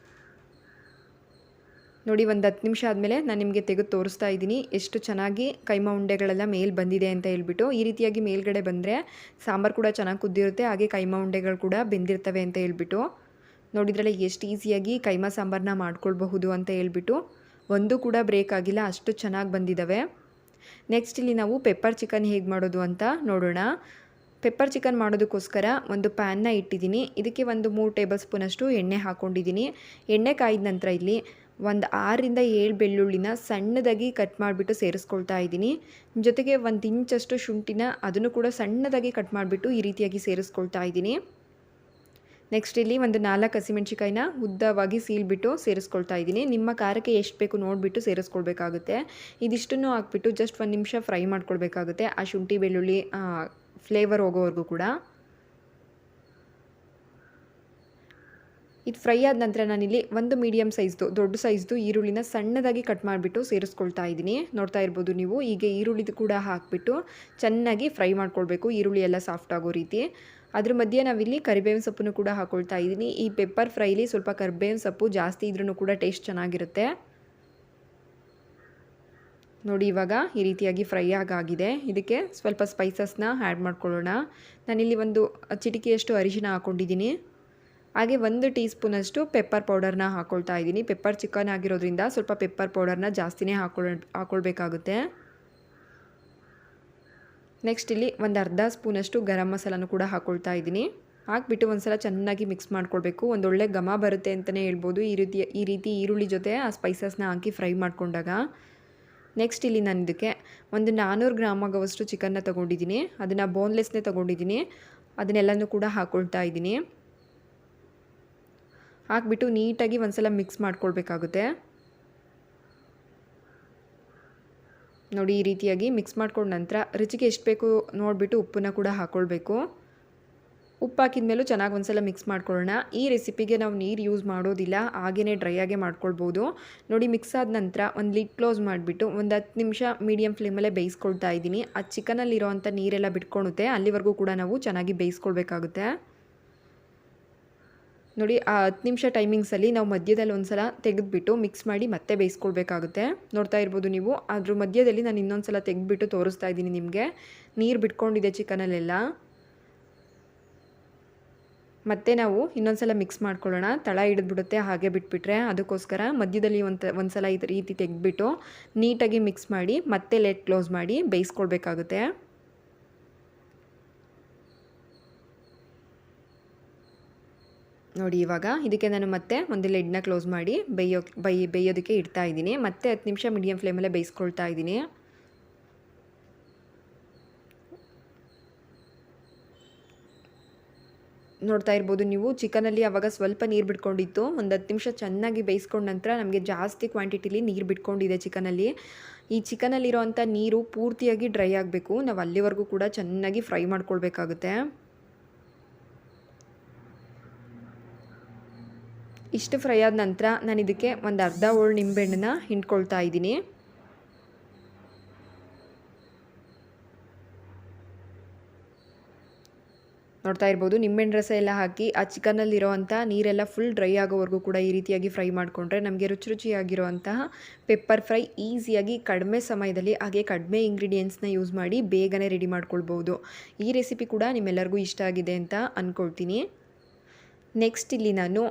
ನೋಡಿ, ಒಂದು 10 ನಿಮಿಷ ಆದಮೇಲೆ ನಾನು ನಿಮಗೆ ತೆಗೆದು ತೋರಿಸ್ತಾ ಇದ್ದೀನಿ ಎಷ್ಟು ಚೆನ್ನಾಗಿ ಕೈಮಾ ಉಂಡೆಗಳೆಲ್ಲ ಮೇಲೆ ಬಂದಿದೆ ಅಂತ ಹೇಳ್ಬಿಟ್ಟು. ಈ ರೀತಿಯಾಗಿ ಮೇಲ್ಗಡೆ ಬಂದರೆ ಸಾಂಬಾರು ಕೂಡ ಚೆನ್ನಾಗಿ ಕುದ್ದಿರುತ್ತೆ, ಹಾಗೆ ಕೈಮಾ ಉಂಡೆಗಳು ಕೂಡ ಬೆಂದಿರ್ತವೆ ಅಂತ ಹೇಳ್ಬಿಟ್ಟು. ನೋಡಿದ್ರಲ್ಲ ಎಷ್ಟು ಈಸಿಯಾಗಿ ಕೈಮಾ ಸಾಂಬಾರನ್ನ ಮಾಡ್ಕೊಳ್ಬಹುದು ಅಂತ ಹೇಳ್ಬಿಟ್ಟು. ಒಂದು ಕೂಡ ಬ್ರೇಕ್ ಆಗಿಲ್ಲ, ಅಷ್ಟು ಚೆನ್ನಾಗಿ ಬಂದಿದ್ದಾವೆ. ನೆಕ್ಸ್ಟ್ ಇಲ್ಲಿ ನಾವು ಪೆಪ್ಪರ್ ಚಿಕನ್ ಹೇಗೆ ಮಾಡೋದು ಅಂತ ನೋಡೋಣ. ಪೆಪ್ಪರ್ ಚಿಕನ್ ಮಾಡೋದಕ್ಕೋಸ್ಕರ ಒಂದು ಪ್ಯಾನ್ನ ಇಟ್ಟಿದ್ದೀನಿ. ಇದಕ್ಕೆ ಒಂದು 3 ಟೇಬಲ್ ಸ್ಪೂನಷ್ಟು ಎಣ್ಣೆ ಹಾಕ್ಕೊಂಡಿದ್ದೀನಿ. ಎಣ್ಣೆ ಕಾಯ್ದ ನಂತರ ಇಲ್ಲಿ ಒಂದು 6ರಿಂದ 7 ಬೆಳ್ಳುಳ್ಳಿನ ಸಣ್ಣದಾಗಿ ಕಟ್ ಮಾಡಿಬಿಟ್ಟು ಸೇರಿಸ್ಕೊಳ್ತಾ ಇದ್ದೀನಿ. ಜೊತೆಗೆ 1 ಇಂಚಷ್ಟು ಶುಂಠಿನ ಅದನ್ನು ಕೂಡ ಸಣ್ಣದಾಗಿ ಕಟ್ ಮಾಡಿಬಿಟ್ಟು ಈ ರೀತಿಯಾಗಿ ಸೇರಿಸ್ಕೊಳ್ತಾ ಇದ್ದೀನಿ. ನೆಕ್ಸ್ಟ್ ಇಲ್ಲಿ ಒಂದು 4 ಹಸಿಮೆಣ್ಸಿಕಾಯಿನ ಉದ್ದವಾಗಿ ಸೀಳ್ಬಿಟ್ಟು ಸೇರಿಸ್ಕೊಳ್ತಾ ಇದ್ದೀನಿ. ನಿಮ್ಮ ಖಾರಕ್ಕೆ ಎಷ್ಟು ಬೇಕು ನೋಡಿಬಿಟ್ಟು ಸೇರಿಸ್ಕೊಳ್ಬೇಕಾಗುತ್ತೆ. ಇದಿಷ್ಟನ್ನು ಹಾಕ್ಬಿಟ್ಟು ಜಸ್ಟ್ 1 ನಿಮಿಷ ಫ್ರೈ ಮಾಡ್ಕೊಳ್ಬೇಕಾಗುತ್ತೆ, ಆ ಶುಂಠಿ ಬೆಳ್ಳುಳ್ಳಿ ಫ್ಲೇವರ್ ಹೋಗೋವರೆಗೂ ಕೂಡ. ಇದು ಫ್ರೈ ಆದ ನಂತರ ನಾನಿಲ್ಲಿ ಒಂದು ಮೀಡಿಯಮ್ ಸೈಜ್ದು ದೊಡ್ಡ ಸೈಜ್ದು ಈರುಳ್ಳಿನ ಸಣ್ಣದಾಗಿ ಕಟ್ ಮಾಡಿಬಿಟ್ಟು ಸೇರಿಸ್ಕೊಳ್ತಾ ಇದ್ದೀನಿ. ನೋಡ್ತಾ ಇರ್ಬೋದು ನೀವು. ಹೀಗೆ ಈರುಳ್ಳಿದು ಕೂಡ ಹಾಕಿಬಿಟ್ಟು ಚೆನ್ನಾಗಿ ಫ್ರೈ ಮಾಡ್ಕೊಳ್ಬೇಕು, ಈರುಳ್ಳಿ ಎಲ್ಲ ಸಾಫ್ಟ್ ಆಗೋ ರೀತಿ. ಅದ್ರ ಮಧ್ಯೆ ನಾವಿಲ್ಲಿ ಕರಿಬೇವಿನ ಸೊಪ್ಪನ್ನು ಕೂಡ ಹಾಕ್ಕೊಳ್ತಾ ಇದ್ದೀನಿ. ಈ ಪೆಪ್ಪರ್ ಫ್ರೈಲಿ ಸ್ವಲ್ಪ ಕರಿಬೇವಿನ ಸೊಪ್ಪು ಜಾಸ್ತಿ ಇದ್ರೂ ಕೂಡ ಟೇಸ್ಟ್ ಚೆನ್ನಾಗಿರುತ್ತೆ. ನೋಡಿ, ಇವಾಗ ಈ ರೀತಿಯಾಗಿ ಫ್ರೈ ಆಗಿದೆ. ಇದಕ್ಕೆ ಸ್ವಲ್ಪ ಸ್ಪೈಸಸ್ನ ಆ್ಯಡ್ ಮಾಡ್ಕೊಳ್ಳೋಣ. ನಾನಿಲ್ಲಿ ಒಂದು ಚಿಟಿಕೆಯಷ್ಟು ಅರಿಶಿನ ಹಾಕ್ಕೊಂಡಿದ್ದೀನಿ. ಹಾಗೆ 1 ಟೀ ಸ್ಪೂನಷ್ಟು ಪೆಪ್ಪರ್ ಪೌಡರ್ನ ಹಾಕ್ಕೊಳ್ತಾ ಇದ್ದೀನಿ. ಪೆಪ್ಪರ್ ಚಿಕನ್ ಆಗಿರೋದ್ರಿಂದ ಸ್ವಲ್ಪ ಪೆಪ್ಪರ್ ಪೌಡರ್ನ ಜಾಸ್ತಿನೇ ಹಾಕ್ಕೊಳ್ಬೇಕಾಗುತ್ತೆ. ನೆಕ್ಸ್ಟ್ ಇಲ್ಲಿ ಒಂದು ಅರ್ಧ ಸ್ಪೂನಷ್ಟು ಗರಂ ಮಸಾಲನೂ ಕೂಡ ಹಾಕ್ಕೊಳ್ತಾ ಇದ್ದೀನಿ. ಹಾಕ್ಬಿಟ್ಟು ಒಂದು ಸಲ ಚೆನ್ನಾಗಿ ಮಿಕ್ಸ್ ಮಾಡ್ಕೊಳ್ಬೇಕು. ಒಂದೊಳ್ಳೆ ಘಮ ಬರುತ್ತೆ ಅಂತಲೇ ಹೇಳ್ಬೋದು ಈ ರೀತಿ ಈರುಳ್ಳಿ ಜೊತೆ ಆ ಸ್ಪೈಸಸ್ನ ಹಾಕಿ ಫ್ರೈ ಮಾಡ್ಕೊಂಡಾಗ. ನೆಕ್ಸ್ಟ್ ಇಲ್ಲಿ ನಾನು ಇದಕ್ಕೆ ಒಂದು 400 ಗ್ರಾಮ್ ಆಗೋವಷ್ಟು ಚಿಕನ್ನ ತೊಗೊಂಡಿದ್ದೀನಿ. ಅದನ್ನು ಬೋನ್ಲೆಸ್ನೇ ತೊಗೊಂಡಿದ್ದೀನಿ. ಅದನ್ನೆಲ್ಲನೂ ಕೂಡ ಹಾಕ್ಕೊಳ್ತಾ ಇದ್ದೀನಿ. ಹಾಕ್ಬಿಟ್ಟು ನೀಟಾಗಿ ಒಂದು ಸಲ ಮಿಕ್ಸ್ ಮಾಡ್ಕೊಳ್ಬೇಕಾಗುತ್ತೆ. ನೋಡಿ ಈ ರೀತಿಯಾಗಿ ಮಿಕ್ಸ್ ಮಾಡ್ಕೊಂಡ ನಂತರ ರುಚಿಗೆ ಎಷ್ಟು ಬೇಕು ನೋಡಿಬಿಟ್ಟು ಉಪ್ಪನ್ನು ಕೂಡ ಹಾಕ್ಕೊಳ್ಬೇಕು. ಉಪ್ಪು ಹಾಕಿದ ಮೇಲೂ ಚೆನ್ನಾಗಿ ಒಂದು ಸಲ ಮಿಕ್ಸ್ ಮಾಡ್ಕೊಳ್ಳೋಣ. ಈ ರೆಸಿಪಿಗೆ ನಾವು ನೀರು ಯೂಸ್ ಮಾಡೋದಿಲ್ಲ, ಹಾಗೇ ಡ್ರೈ ಆಗೇ ಮಾಡ್ಕೊಳ್ಬೋದು. ನೋಡಿ ಮಿಕ್ಸ್ ಆದ ನಂತರ ಒಂದು ಲಿಡ್ ಕ್ಲೋಸ್ ಮಾಡಿಬಿಟ್ಟು ಒಂದು 10 ನಿಮಿಷ ಮೀಡಿಯಮ್ ಫ್ಲೇಮಲ್ಲೇ ಬೇಯಿಸ್ಕೊಳ್ತಾ ಇದ್ದೀನಿ. ಆ ಚಿಕನಲ್ಲಿರೋವಂಥ ನೀರೆಲ್ಲ ಬಿಟ್ಕೊಳುತ್ತೆ, ಅಲ್ಲಿವರೆಗೂ ಕೂಡ ನಾವು ಚೆನ್ನಾಗಿ ಬೇಯಿಸ್ಕೊಳ್ಬೇಕಾಗುತ್ತೆ. ನೋಡಿ ಆ 10 ನಿಮಿಷ ಟೈಮಿಂಗ್ಸಲ್ಲಿ ನಾವು ಮಧ್ಯದಲ್ಲಿ ಒಂದು ಸಲ ತೆಗೆದುಬಿಟ್ಟು ಮಿಕ್ಸ್ ಮಾಡಿ ಮತ್ತೆ ಬೇಯಿಸ್ಕೊಳ್ಬೇಕಾಗುತ್ತೆ. ನೋಡ್ತಾ ಇರ್ಬೋದು ನೀವು. ಅದ್ರ ಮಧ್ಯದಲ್ಲಿ ನಾನು ಇನ್ನೊಂದು ಸಲ ತೆಗೆದುಬಿಟ್ಟು ತೋರಿಸ್ತಾ ಇದ್ದೀನಿ ನಿಮಗೆ. ನೀರು ಬಿಟ್ಕೊಂಡಿದೆ ಚಿಕನಲ್ಲೆಲ್ಲ. ಮತ್ತೆ ನಾವು ಇನ್ನೊಂದು ಸಲ ಮಿಕ್ಸ್ ಮಾಡ್ಕೊಳ್ಳೋಣ. ತಳ ಹಿಡಿದ್ಬಿಡುತ್ತೆ ಹಾಗೆ ಬಿಟ್ಬಿಟ್ರೆ, ಅದಕ್ಕೋಸ್ಕರ ಮಧ್ಯದಲ್ಲಿ ಒಂದು ಸಲ ಈ ರೀತಿ ತೆಗೆದುಬಿಟ್ಟು ನೀಟಾಗಿ ಮಿಕ್ಸ್ ಮಾಡಿ ಮತ್ತೆ ಲಿಡ್ ಕ್ಲೋಸ್ ಮಾಡಿ ಬೇಯಿಸ್ಕೊಳ್ಬೇಕಾಗುತ್ತೆ. ನೋಡಿ ಇವಾಗ ಇದಕ್ಕೆ ನಾನು ಮತ್ತೆ ಒಂದು ಲಿಡ್ನ ಕ್ಲೋಸ್ ಮಾಡಿ ಬೇಯೋದಕ್ಕೆ ಇಡ್ತಾ ಇದ್ದೀನಿ. ಮತ್ತೆ 10 ನಿಮಿಷ ಮೀಡಿಯಮ್ ಫ್ಲೇಮಲ್ಲೇ ಬೇಯಿಸ್ಕೊಳ್ತಾ ಇದ್ದೀನಿ. ನೋಡ್ತಾ ಇರ್ಬೋದು ನೀವು. ಚಿಕನಲ್ಲಿ ಆವಾಗ ಸ್ವಲ್ಪ ನೀರು ಬಿಟ್ಕೊಂಡಿತ್ತು. ಒಂದು 10 ನಿಮಿಷ ಚೆನ್ನಾಗಿ ಬೇಯಿಸ್ಕೊಂಡ ನಂತರ ನಮಗೆ ಜಾಸ್ತಿ ಕ್ವಾಂಟಿಟಿಲಿ ನೀರು ಬಿಟ್ಕೊಂಡಿದೆ ಚಿಕನಲ್ಲಿ. ಈ ಚಿಕನಲ್ಲಿರೋವಂಥ ನೀರು ಪೂರ್ತಿಯಾಗಿ ಡ್ರೈ ಆಗಬೇಕು. ನಾವು ಅಲ್ಲಿವರೆಗೂ ಕೂಡ ಚೆನ್ನಾಗಿ ಫ್ರೈ ಮಾಡ್ಕೊಳ್ಬೇಕಾಗುತ್ತೆ. ಇಷ್ಟು ಫ್ರೈ ಆದ ನಂತರ ನಾನು ಇದಕ್ಕೆ ಒಂದು ಅರ್ಧ ಹೋಳು ನಿಂಬೆಹಣ್ಣನ್ನ ಹಿಂಡ್ಕೊಳ್ತಾ ಇದ್ದೀನಿ. ನೋಡ್ತಾ ಇರ್ಬೋದು ನಿಂಬೆಹಣ್ಣು ರಸ ಎಲ್ಲ ಹಾಕಿ ಆ ಚಿಕನಲ್ಲಿರೋವಂಥ ನೀರೆಲ್ಲ ಫುಲ್ ಡ್ರೈ ಆಗೋವರೆಗೂ ಕೂಡ ಈ ರೀತಿಯಾಗಿ ಫ್ರೈ ಮಾಡಿಕೊಂಡ್ರೆ ನಮಗೆ ರುಚಿಯಾಗಿರುವಂತಹ ಪೆಪ್ಪರ್ ಫ್ರೈ ಈಸಿಯಾಗಿ ಕಡಿಮೆ ಸಮಯದಲ್ಲಿ ಹಾಗೆ ಕಡಿಮೆ ಇಂಗ್ರೀಡಿಯೆಂಟ್ಸ್ನ ಯೂಸ್ ಮಾಡಿ ಬೇಗನೆ ರೆಡಿ ಮಾಡ್ಕೊಳ್ಬೋದು. ಈ ರೆಸಿಪಿ ಕೂಡ ನಿಮ್ಮೆಲ್ಲರಿಗೂ ಇಷ್ಟ ಆಗಿದೆ ಅಂತ ಅಂದ್ಕೊಳ್ತೀನಿ. ನೆಕ್ಸ್ಟ್ ಇಲ್ಲಿ ನಾನು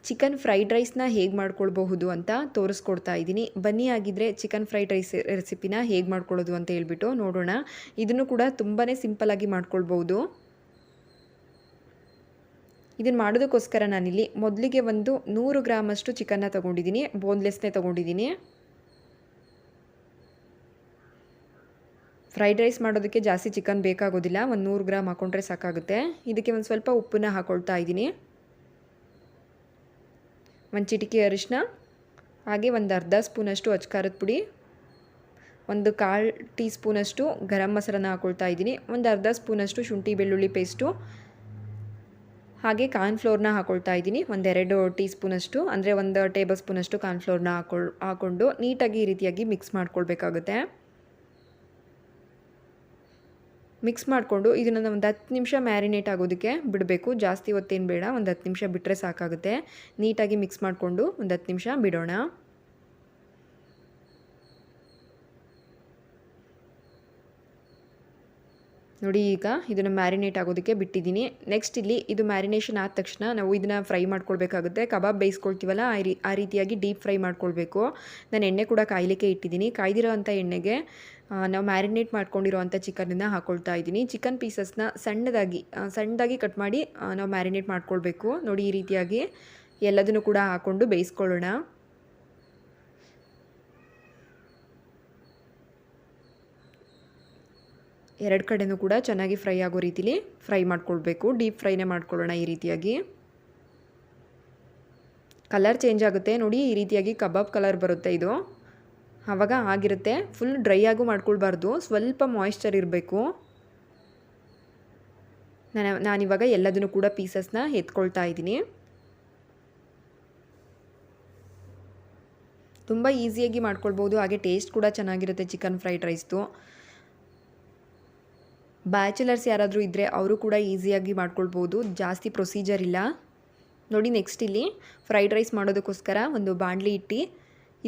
ಚಿಕನ್ ಫ್ರೈಡ್ ರೈಸ್ನ ಹೇಗೆ ಮಾಡ್ಕೊಳ್ಬಹುದು ಅಂತ ತೋರಿಸ್ಕೊಡ್ತಾ ಇದ್ದೀನಿ. ಬನ್ನಿ ಆಗಿದ್ದರೆ ಚಿಕನ್ ಫ್ರೈಡ್ ರೈಸ್ ರೆಸಿಪಿನ ಹೇಗೆ ಮಾಡ್ಕೊಳ್ಳೋದು ಅಂತ ಹೇಳ್ಬಿಟ್ಟು ನೋಡೋಣ. ಇದನ್ನು ಕೂಡ ತುಂಬಾ ಸಿಂಪಲ್ಲಾಗಿ ಮಾಡ್ಕೊಳ್ಬೋದು. ಇದನ್ನು ಮಾಡೋದಕ್ಕೋಸ್ಕರ ನಾನಿಲ್ಲಿ ಮೊದಲಿಗೆ ಒಂದು 100 ಗ್ರಾಮಷ್ಟು ಚಿಕನ್ನ ತೊಗೊಂಡಿದ್ದೀನಿ. ಬೋನ್ಲೆಸ್ನೇ ತೊಗೊಂಡಿದ್ದೀನಿ. ಫ್ರೈಡ್ ರೈಸ್ ಮಾಡೋದಕ್ಕೆ ಜಾಸ್ತಿ ಚಿಕನ್ ಬೇಕಾಗೋದಿಲ್ಲ, ಒಂದು 100 ಗ್ರಾಮ್ ಹಾಕ್ಕೊಂಡ್ರೆ ಸಾಕಾಗುತ್ತೆ. ಇದಕ್ಕೆ ಒಂದು ಸ್ವಲ್ಪ ಉಪ್ಪನ್ನ ಹಾಕ್ಕೊಳ್ತಾ ಇದ್ದೀನಿ. ಒಂದು ಚಿಟಿಕೆ ಅರಿಶಿನ, ಹಾಗೆ ಒಂದು ಅರ್ಧ ಸ್ಪೂನಷ್ಟು ಅಚ್ಕಾರದ ಪುಡಿ, ಒಂದು 1/4 ಟೀ ಸ್ಪೂನಷ್ಟು ಗರಂ ಮಸಾಲನ ಹಾಕ್ಕೊಳ್ತಾ ಇದ್ದೀನಿ. ಒಂದು ಅರ್ಧ ಸ್ಪೂನಷ್ಟು ಶುಂಠಿ ಬೆಳ್ಳುಳ್ಳಿ ಪೇಸ್ಟು, ಹಾಗೆ ಕಾರ್ನ್ಫ್ಲೋರ್ನ ಹಾಕ್ಕೊಳ್ತಾ ಇದ್ದೀನಿ. 1-2 ಟೀ ಸ್ಪೂನಷ್ಟು ಅಂದರೆ 1 ಟೇಬಲ್ ಸ್ಪೂನಷ್ಟು ಕಾರ್ನ್ಫ್ಲೋರ್ನ ಹಾಕ್ಕೊಂಡು ನೀಟಾಗಿ ಈ ರೀತಿಯಾಗಿ ಮಿಕ್ಸ್ ಮಾಡ್ಕೊಳ್ಬೇಕಾಗುತ್ತೆ. ಮಿಕ್ಸ್ ಮಾಡಿಕೊಂಡು ಇದನ್ನು ಒಂದು 10 ನಿಮಿಷ ಮ್ಯಾರಿನೇಟ್ ಆಗೋದಕ್ಕೆ ಬಿಡಬೇಕು. ಜಾಸ್ತಿ ಹೊತ್ತೇನು ಬೇಡ, ಒಂದು 10 ನಿಮಿಷ ಬಿಟ್ಟರೆ ಸಾಕಾಗುತ್ತೆ. ನೀಟಾಗಿ ಮಿಕ್ಸ್ ಮಾಡಿಕೊಂಡು ಒಂದು 10 ನಿಮಿಷ ಬಿಡೋಣ. ನೋಡಿ ಈಗ ಇದನ್ನು ಮ್ಯಾರಿನೇಟ್ ಆಗೋದಕ್ಕೆ ಬಿಟ್ಟಿದ್ದೀನಿ. ನೆಕ್ಸ್ಟ್ ಇಲ್ಲಿ ಇದು ಮ್ಯಾರಿನೇಷನ್ ಆದ ತಕ್ಷಣ ನಾವು ಇದನ್ನು ಫ್ರೈ ಮಾಡ್ಕೊಳ್ಬೇಕಾಗುತ್ತೆ. ಕಬಾಬ್ ಬೇಯಿಸ್ಕೊಳ್ತೀವಲ್ಲ ಆ ರೀತಿಯಾಗಿ ಡೀಪ್ ಫ್ರೈ ಮಾಡ್ಕೊಳ್ಬೇಕು. ನಾನು ಎಣ್ಣೆ ಕೂಡ ಕಾಯಲಿಕ್ಕೆ ಇಟ್ಟಿದ್ದೀನಿ. ಕಾಯ್ದಿರೋ ಅಂಥ ಎಣ್ಣೆಗೆ ನಾವು ಮ್ಯಾರಿನೇಟ್ ಮಾಡ್ಕೊಂಡಿರೋವಂಥ ಚಿಕನನ್ನು ಹಾಕ್ಕೊಳ್ತಾ ಇದ್ದೀನಿ. ಚಿಕನ್ ಪೀಸಸ್ನ ಸಣ್ಣದಾಗಿ ಕಟ್ ಮಾಡಿ ನಾವು ಮ್ಯಾರಿನೇಟ್ ಮಾಡ್ಕೊಳ್ಬೇಕು. ನೋಡಿ ಈ ರೀತಿಯಾಗಿ ಎಲ್ಲದನ್ನು ಕೂಡ ಹಾಕ್ಕೊಂಡು ಬೇಯಿಸ್ಕೊಳ್ಳೋಣ. ಎರಡು ಕಡೆನೂ ಕೂಡ ಚೆನ್ನಾಗಿ ಫ್ರೈ ಆಗೋ ರೀತಿಲಿ ಫ್ರೈ ಮಾಡ್ಕೊಳ್ಬೇಕು. ಡೀಪ್ ಫ್ರೈನೇ ಮಾಡ್ಕೊಳ್ಳೋಣ. ಈ ರೀತಿಯಾಗಿ ಕಲರ್ ಚೇಂಜ್ ಆಗುತ್ತೆ ನೋಡಿ, ಈ ರೀತಿಯಾಗಿ ಕಬಾಬ್ ಕಲರ್ ಬರುತ್ತೆ ಇದು. ಆವಾಗ ಆಗಿರುತ್ತೆ. ಫುಲ್ ಡ್ರೈ ಆಗು ಮಾಡ್ಕೊಳ್ಬಾರ್ದು, ಸ್ವಲ್ಪ ಮಾಯಿಶ್ಚರ್ ಇರಬೇಕು. ನಾನಿವಾಗ ಎಲ್ಲದನ್ನು ಕೂಡ ಪೀಸಸ್ನ ಎತ್ಕೊಳ್ತಾ ಇದ್ದೀನಿ. ತುಂಬ ಈಸಿಯಾಗಿ ಮಾಡ್ಕೊಳ್ಬೋದು, ಹಾಗೆ ಟೇಸ್ಟ್ ಕೂಡ ಚೆನ್ನಾಗಿರುತ್ತೆ ಚಿಕನ್ ಫ್ರೈಡ್ ರೈಸ್ದು. ಬ್ಯಾಚುಲರ್ಸ್ ಯಾರಾದರೂ ಇದ್ದರೆ ಅವರು ಕೂಡ ಈಸಿಯಾಗಿ ಮಾಡ್ಕೊಳ್ಬೋದು, ಜಾಸ್ತಿ ಪ್ರೊಸೀಜರ್ ಇಲ್ಲ. ನೋಡಿ ನೆಕ್ಸ್ಟ್ ಇಲ್ಲಿ ಫ್ರೈಡ್ ರೈಸ್ ಮಾಡೋದಕ್ಕೋಸ್ಕರ ಒಂದು ಬಾಣಲಿ ಇಟ್ಟು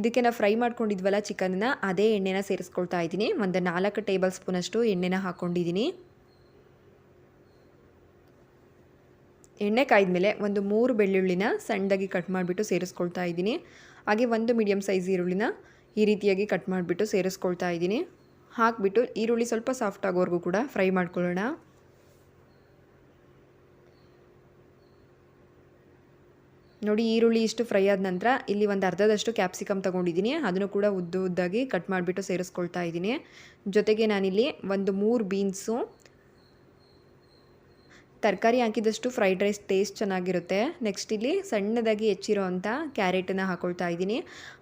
ಇದಕ್ಕೆ ನಾವು ಫ್ರೈ ಮಾಡ್ಕೊಂಡಿದ್ವಲ್ಲ ಚಿಕನ್ನ, ಅದೇ ಎಣ್ಣೆನ ಸೇರಿಸ್ಕೊಳ್ತಾ ಇದ್ದೀನಿ. ಒಂದು 4 ಟೇಬಲ್ ಸ್ಪೂನಷ್ಟು ಎಣ್ಣೆನ ಹಾಕ್ಕೊಂಡಿದ್ದೀನಿ. ಎಣ್ಣೆ ಕಾಯ್ದಮೇಲೆ ಒಂದು 3 ಬೆಳ್ಳುಳ್ಳಿನ ಸಣ್ಣದಾಗಿ ಕಟ್ ಮಾಡಿಬಿಟ್ಟು ಸೇರಿಸ್ಕೊಳ್ತಾ ಇದ್ದೀನಿ. ಹಾಗೆ ಒಂದು ಮೀಡಿಯಮ್ ಸೈಜ್ ಈರುಳ್ಳಿನ ಈ ರೀತಿಯಾಗಿ ಕಟ್ ಮಾಡಿಬಿಟ್ಟು ಸೇರಿಸ್ಕೊಳ್ತಾ ಇದ್ದೀನಿ. ಹಾಕಿಬಿಟ್ಟು ಈರುಳ್ಳಿ ಸ್ವಲ್ಪ ಸಾಫ್ಟ್ ಆಗೋವರೆಗೂ ಕೂಡ ಫ್ರೈ ಮಾಡ್ಕೊಳ್ಳೋಣ. ನೋಡಿ ಈರುಳ್ಳಿ ಇಷ್ಟು ಫ್ರೈ ಆದ ನಂತರ ಇಲ್ಲಿ ಒಂದು ಅರ್ಧದಷ್ಟು ಕ್ಯಾಪ್ಸಿಕಮ್ ತೊಗೊಂಡಿದ್ದೀನಿ. ಅದನ್ನು ಕೂಡ ಉದ್ದಾಗಿ ಕಟ್ ಮಾಡಿಬಿಟ್ಟು ಸೇರಿಸ್ಕೊಳ್ತಾ ಇದ್ದೀನಿ. ಜೊತೆಗೆ ನಾನಿಲ್ಲಿ ಒಂದು 3 ಬೀನ್ಸು, ತರಕಾರಿ ಹಾಕಿದಷ್ಟು ಫ್ರೈಡ್ ರೈಸ್ ಟೇಸ್ಟ್ ಚೆನ್ನಾಗಿರುತ್ತೆ. ನೆಕ್ಸ್ಟ್ ಇಲ್ಲಿ ಸಣ್ಣದಾಗಿ ಹೆಚ್ಚಿರೋ ಅಂಥ ಕ್ಯಾರೆಟನ್ನು ಹಾಕ್ಕೊಳ್ತಾ ಇದ್ದೀನಿ.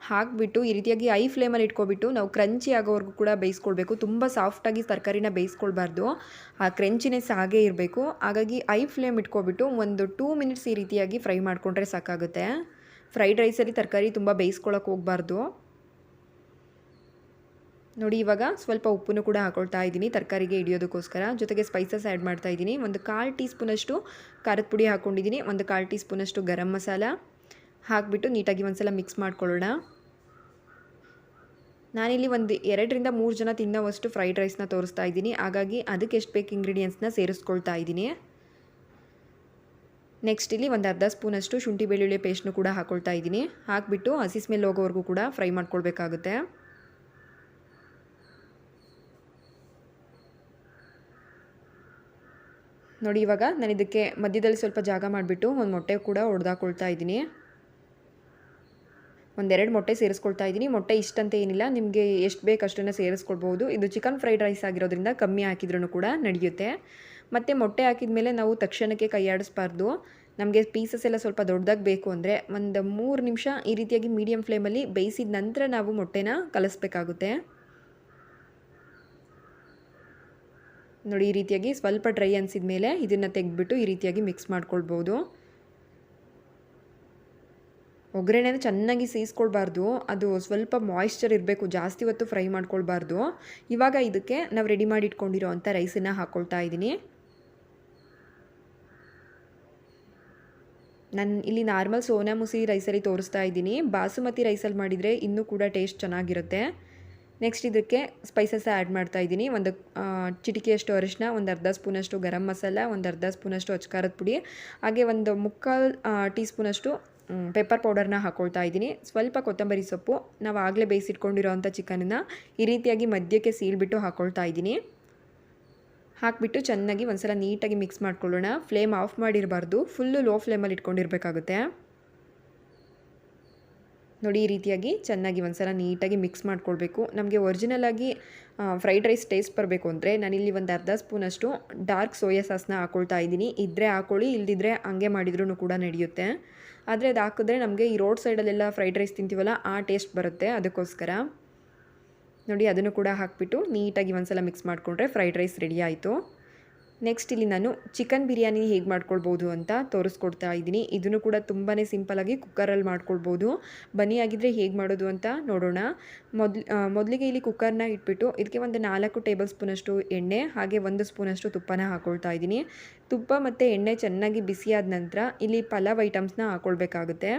ಹಾಕಿಬಿಟ್ಟು ಈ ರೀತಿಯಾಗಿ ಐ ಫ್ಲೇಮಲ್ಲಿ ಇಟ್ಕೊಬಿಟ್ಟು ನಾವು ಕ್ರಂಚಿ ಆಗೋವರೆಗೂ ಕೂಡ ಬೇಯಿಸ್ಕೊಳ್ಬೇಕು. ತುಂಬ ಸಾಫ್ಟಾಗಿ ತರಕಾರಿನ ಬೇಯಿಸ್ಕೊಳ್ಬಾರ್ದು, ಆ ಕ್ರಂಚಿನೆಸ್ ಹಾಗೇ ಇರಬೇಕು. ಹಾಗಾಗಿ ಐ ಫ್ಲೇಮ್ ಇಟ್ಕೊಬಿಟ್ಟು ಒಂದು 2 ಮಿನಿಟ್ಸ್ ಈ ರೀತಿಯಾಗಿ ಫ್ರೈ ಮಾಡಿಕೊಂಡ್ರೆ ಸಾಕಾಗುತ್ತೆ. ಫ್ರೈಡ್ ರೈಸಲ್ಲಿ ತರಕಾರಿ ತುಂಬ ಬೇಯಿಸ್ಕೊಳ್ಳೋಕೆ ಹೋಗಬಾರ್ದು. ನೋಡಿ, ಇವಾಗ ಸ್ವಲ್ಪ ಉಪ್ಪನ್ನು ಕೂಡ ಹಾಕೊಳ್ತಾ ಇದ್ದೀನಿ ತರಕಾರಿಗೆ ಹಿಡಿಯೋದಕ್ಕೋಸ್ಕರ. ಜೊತೆಗೆ ಸ್ಪೈಸಸ್ ಆ್ಯಡ್ ಮಾಡ್ತಾ ಇದ್ದೀನಿ. ಒಂದು 1/4 ಟೀ ಸ್ಪೂನಷ್ಟು ಖಾರದ ಪುಡಿ ಹಾಕ್ಕೊಂಡಿದ್ದೀನಿ. ಒಂದು 1/4 ಟೀ ಸ್ಪೂನಷ್ಟು ಗರಂ ಮಸಾಲ ಹಾಕಿಬಿಟ್ಟು ನೀಟಾಗಿ ಒಂದು ಸಲ ಮಿಕ್ಸ್ ಮಾಡ್ಕೊಳ್ಳೋಣ. ನಾನಿಲ್ಲಿ ಒಂದು 2ರಿಂದ 3 ಜನ ತಿನ್ನೋವಷ್ಟು ಫ್ರೈಡ್ ರೈಸ್ನ ತೋರಿಸ್ತಾ ಇದ್ದೀನಿ. ಹಾಗಾಗಿ ಅದಕ್ಕೆ ಎಷ್ಟು ಬೇಕು ಇಂಗ್ರೀಡಿಯೆಂಟ್ಸ್ನ ಸೇರಿಸ್ಕೊಳ್ತಾ ಇದ್ದೀನಿ. ನೆಕ್ಸ್ಟ್ ಇಲ್ಲಿ ಒಂದು ಅರ್ಧ ಸ್ಪೂನಷ್ಟು ಶುಂಠಿ ಬೆಳ್ಳುಳ್ಳಿ ಪೇಸ್ಟ್ನು ಕೂಡ ಹಾಕ್ಕೊಳ್ತಾ ಇದ್ದೀನಿ. ಹಾಕಿಬಿಟ್ಟು ಹಸಿ ಸ್ಮೆಲ್ ಹೋಗೋವರೆಗೂ ಕೂಡ ಫ್ರೈ ಮಾಡ್ಕೊಳ್ಬೇಕಾಗುತ್ತೆ. ನೋಡಿ, ಇವಾಗ ನಾನು ಇದಕ್ಕೆ ಮಧ್ಯದಲ್ಲಿ ಸ್ವಲ್ಪ ಜಾಗ ಮಾಡಿಬಿಟ್ಟು ಒಂದು ಮೊಟ್ಟೆ ಕೂಡ ಹೊಡೆದಾಕೊಳ್ತಾ ಇದ್ದೀನಿ. 1-2 ಮೊಟ್ಟೆ ಸೇರಿಸ್ಕೊಳ್ತಾ ಇದ್ದೀನಿ. ಮೊಟ್ಟೆ ಇಷ್ಟಂತ ಏನಿಲ್ಲ, ನಿಮಗೆ ಎಷ್ಟು ಬೇಕು ಅಷ್ಟನ್ನು ಸೇರಿಸ್ಕೊಳ್ಬೋದು. ಇದು ಚಿಕನ್ ಫ್ರೈಡ್ ರೈಸ್ ಆಗಿರೋದ್ರಿಂದ ಕಮ್ಮಿ ಹಾಕಿದ್ರೂ ಕೂಡ ನಡೆಯುತ್ತೆ. ಮತ್ತು ಮೊಟ್ಟೆ ಹಾಕಿದ ಮೇಲೆ ನಾವು ತಕ್ಷಣಕ್ಕೆ ಕೈ ಆಡಿಸ್ಬಾರ್ದು. ನಮಗೆ ಪೀಸಸ್ ಎಲ್ಲ ಸ್ವಲ್ಪ ದೊಡ್ಡದಾಗಿ ಬೇಕು ಅಂದರೆ ಒಂದು 3 ನಿಮಿಷ ಈ ರೀತಿಯಾಗಿ ಮೀಡಿಯಮ್ ಫ್ಲೇಮಲ್ಲಿ ಬೇಯಿಸಿದ ನಂತರ ನಾವು ಮೊಟ್ಟೆನ ಕಲಿಸ್ಬೇಕಾಗುತ್ತೆ. ನೋಡಿ, ಈ ರೀತಿಯಾಗಿ ಸ್ವಲ್ಪ ಡ್ರೈ ಅನಿಸಿದ ಮೇಲೆ ಇದನ್ನು ತೆಗೆದ್ಬಿಟ್ಟು ಈ ರೀತಿಯಾಗಿ ಮಿಕ್ಸ್ ಮಾಡ್ಕೊಳ್ಬೋದು. ಒಗ್ಗರಣೆನ ಚೆನ್ನಾಗಿ ಸೀಸ್ಕೊಳ್ಬಾರ್ದು, ಅದು ಸ್ವಲ್ಪ ಮಾಯಿಶ್ಚರ್ ಇರಬೇಕು, ಜಾಸ್ತಿ ಹೊತ್ತು ಫ್ರೈ ಮಾಡ್ಕೊಳ್ಬಾರ್ದು. ಇವಾಗ ಇದಕ್ಕೆ ನಾವು ರೆಡಿ ಮಾಡಿ ಇಟ್ಕೊಂಡಿರೋ ಅಂಥ ರೈಸನ್ನು ಹಾಕ್ಕೊಳ್ತಾ ಇದ್ದೀನಿ. ನಾನು ಇಲ್ಲಿ ನಾರ್ಮಲ್ ಸೋನಾ ಮಸೂರಿ ರೈಸಲ್ಲಿ ತೋರಿಸ್ತಾ ಇದ್ದೀನಿ. ಬಾಸುಮತಿ ರೈಸಲ್ಲಿ ಮಾಡಿದರೆ ಇನ್ನೂ ಕೂಡ ಟೇಸ್ಟ್ ಚೆನ್ನಾಗಿರುತ್ತೆ. ನೆಕ್ಸ್ಟ್ ಇದಕ್ಕೆ ಸ್ಪೈಸಸ್ ಆ್ಯಡ್ ಮಾಡ್ತಾ ಇದ್ದೀನಿ. ಒಂದು ಚಿಟಿಕೆಯಷ್ಟು ಅರಿಶಿನ, ಒಂದು ಅರ್ಧ ಸ್ಪೂನಷ್ಟು ಗರಂ ಮಸಾಲ, ಒಂದು ಅರ್ಧ ಸ್ಪೂನಷ್ಟು ಅಚ್ಕಾರದ ಪುಡಿ, ಹಾಗೆ ಒಂದು 3/4 ಟೀ ಸ್ಪೂನಷ್ಟು ಪೆಪ್ಪರ್ ಪೌಡರ್ನ ಹಾಕ್ಕೊಳ್ತಾ ಇದ್ದೀನಿ. ಸ್ವಲ್ಪ ಕೊತ್ತಂಬರಿ ಸೊಪ್ಪು, ನಾವು ಆಗಲೇ ಬೇಯಿಸಿಟ್ಕೊಂಡಿರೋ ಅಂಥ ಚಿಕನನ್ನು ಈ ರೀತಿಯಾಗಿ ಮಧ್ಯಕ್ಕೆ ಸೀಳ್ಬಿಟ್ಟು ಹಾಕ್ಕೊಳ್ತಾ ಇದ್ದೀನಿ. ಹಾಕಿಬಿಟ್ಟು ಚೆನ್ನಾಗಿ ಒಂದು ಸಲ ನೀಟಾಗಿ ಮಿಕ್ಸ್ ಮಾಡ್ಕೊಳ್ಳೋಣ. ಫ್ಲೇಮ್ ಆಫ್ ಮಾಡಿರಬಾರ್ದು, ಫುಲ್ಲು ಲೋ ಫ್ಲೇಮಲ್ಲಿ ಇಟ್ಕೊಂಡಿರಬೇಕಾಗುತ್ತೆ. ನೋಡಿ, ಈ ರೀತಿಯಾಗಿ ಚೆನ್ನಾಗಿ ಒಂದು ಸಲ ನೀಟಾಗಿ ಮಿಕ್ಸ್ ಮಾಡ್ಕೊಳ್ಬೇಕು. ನಮಗೆ ಒರಿಜಿನಲಾಗಿ ಫ್ರೈಡ್ ರೈಸ್ ಟೇಸ್ಟ್ ಬರಬೇಕು ಅಂದರೆ ನಾನಿಲ್ಲಿ ಒಂದು ಅರ್ಧ ಸ್ಪೂನಷ್ಟು ಡಾರ್ಕ್ ಸೋಯಾ ಸಾಸ್ನ ಹಾಕ್ಕೊಳ್ತಾ ಇದ್ದೀನಿ. ಇದ್ದರೆ ಹಾಕ್ಕೊಳ್ಳಿ, ಇಲ್ಲದಿದ್ದರೆ ಹಂಗೆ ಮಾಡಿದ್ರೂ ಕೂಡ ನಡೆಯುತ್ತೆ. ಆದರೆ ಅದು ಹಾಕಿದ್ರೆ ನಮಗೆ ಈ ರೋಡ್ ಸೈಡಲ್ಲೆಲ್ಲ ಫ್ರೈಡ್ ರೈಸ್ ತಿಂತೀವಲ್ಲ, ಆ ಟೇಸ್ಟ್ ಬರುತ್ತೆ. ಅದಕ್ಕೋಸ್ಕರ ನೋಡಿ, ಅದನ್ನು ಕೂಡ ಹಾಕಿಬಿಟ್ಟು ನೀಟಾಗಿ ಒಂದು ಸಲ ಮಿಕ್ಸ್ ಮಾಡಿಕೊಂಡ್ರೆ ಫ್ರೈಡ್ ರೈಸ್ ರೆಡಿ ಆಯಿತು. ನೆಕ್ಸ್ಟ್ ಇಲ್ಲಿ ನಾನು ಚಿಕನ್ ಬಿರಿಯಾನಿ ಹೇಗೆ ಮಾಡ್ಕೊಳ್ಬೋದು ಅಂತ ತೋರಿಸ್ಕೊಡ್ತಾ ಇದ್ದೀನಿ. ಇದನ್ನು ಕೂಡ ತುಂಬಾ ಸಿಂಪಲಾಗಿ ಕುಕ್ಕರಲ್ಲಿ ಮಾಡ್ಕೊಳ್ಬೋದು. ಬನ್ನಿ ಆಗಿದ್ದರೆ ಹೇಗೆ ಮಾಡೋದು ಅಂತ ನೋಡೋಣ. ಮೊದಲಿಗೆ ಇಲ್ಲಿ ಕುಕ್ಕರ್ನ ಇಟ್ಬಿಟ್ಟು ಇದಕ್ಕೆ ಒಂದು 4 ಟೇಬಲ್ ಸ್ಪೂನಷ್ಟು ಎಣ್ಣೆ ಹಾಗೆ 1 ಸ್ಪೂನಷ್ಟು ತುಪ್ಪನ ಹಾಕ್ಕೊಳ್ತಾ ಇದ್ದೀನಿ. ತುಪ್ಪ ಮತ್ತು ಎಣ್ಣೆ ಚೆನ್ನಾಗಿ ಬಿಸಿಯಾದ ನಂತರ ಇಲ್ಲಿ ಪಲಾವ್ ಐಟಮ್ಸ್ನ ಹಾಕ್ಕೊಳ್ಬೇಕಾಗುತ್ತೆ.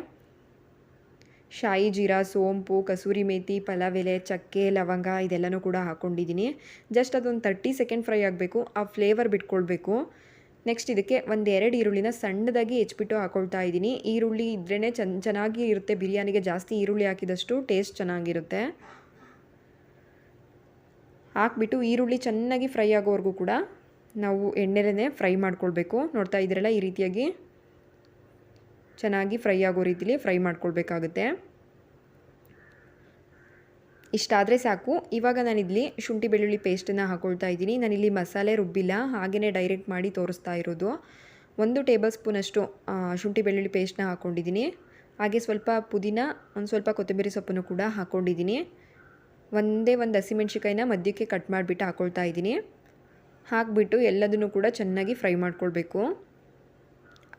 ಶಾಯಿ ಜೀರಾ, ಸೋಂಪು, ಕಸೂರಿ ಮೇಥಿ, ಪಲಾವ್ ಎಲೆ, ಚಕ್ಕೆ, ಲವಂಗ ಇದೆಲ್ಲನೂ ಕೂಡ ಹಾಕ್ಕೊಂಡಿದ್ದೀನಿ. ಜಸ್ಟ್ ಅದೊಂದು 30 ಸೆಕೆಂಡ್ ಫ್ರೈ ಆಗಬೇಕು, ಆ ಫ್ಲೇವರ್ ಬಿಟ್ಕೊಳ್ಬೇಕು. ನೆಕ್ಸ್ಟ್ ಇದಕ್ಕೆ 1-2 ಈರುಳ್ಳಿನ ಸಣ್ಣದಾಗಿ ಹೆಚ್ಚಿಬಿಟ್ಟು ಹಾಕ್ಕೊಳ್ತಾ ಇದ್ದೀನಿ. ಈರುಳ್ಳಿ ಇದ್ರೇ ಚೆನ್ನಾಗಿ ಇರುತ್ತೆ ಬಿರಿಯಾನಿಗೆ. ಜಾಸ್ತಿ ಈರುಳ್ಳಿ ಹಾಕಿದಷ್ಟು ಟೇಸ್ಟ್ ಚೆನ್ನಾಗಿರುತ್ತೆ. ಹಾಕ್ಬಿಟ್ಟು ಈರುಳ್ಳಿ ಚೆನ್ನಾಗಿ ಫ್ರೈ ಆಗೋವರೆಗೂ ಕೂಡ ನಾವು ಎಣ್ಣೆಲೇ ಫ್ರೈ ಮಾಡ್ಕೊಳ್ಬೇಕು. ನೋಡ್ತಾ ಇದ್ದೀರಲ್ಲ, ಈ ರೀತಿಯಾಗಿ ಚೆನ್ನಾಗಿ ಫ್ರೈ ಆಗೋ ರೀತಿಲಿ ಫ್ರೈ ಮಾಡ್ಕೊಳ್ಬೇಕಾಗುತ್ತೆ. ಇಷ್ಟಾದರೆ ಸಾಕು. ಇವಾಗ ನಾನಿಲ್ಲಿ ಶುಂಠಿ ಬೆಳ್ಳುಳ್ಳಿ ಪೇಸ್ಟನ್ನು ಹಾಕ್ಕೊಳ್ತಾ ಇದ್ದೀನಿ. ನಾನಿಲ್ಲಿ ಮಸಾಲೆ ರುಬ್ಬಿಲ್ಲ, ಹಾಗೆಯೇ ಡೈರೆಕ್ಟ್ ಮಾಡಿ ತೋರಿಸ್ತಾ ಇರೋದು. 1 ಟೇಬಲ್ ಸ್ಪೂನಷ್ಟು ಶುಂಠಿ ಬೆಳ್ಳುಳ್ಳಿ ಪೇಸ್ಟನ್ನ ಹಾಕ್ಕೊಂಡಿದ್ದೀನಿ. ಹಾಗೆ ಸ್ವಲ್ಪ ಪುದೀನ, ಒಂದು ಸ್ವಲ್ಪ ಕೊತ್ತಂಬರಿ ಸೊಪ್ಪನ್ನು ಕೂಡ ಹಾಕ್ಕೊಂಡಿದ್ದೀನಿ. ಒಂದೇ ಒಂದು ಹಸಿಮೆಣ್ಸಿಕಾಯಿನ ಮಧ್ಯಕ್ಕೆ ಕಟ್ ಮಾಡಿಬಿಟ್ಟು ಹಾಕ್ಕೊಳ್ತಾ ಇದ್ದೀನಿ. ಹಾಕಿಬಿಟ್ಟು ಎಲ್ಲದನ್ನು ಕೂಡ ಚೆನ್ನಾಗಿ ಫ್ರೈ ಮಾಡ್ಕೊಳ್ಬೇಕು.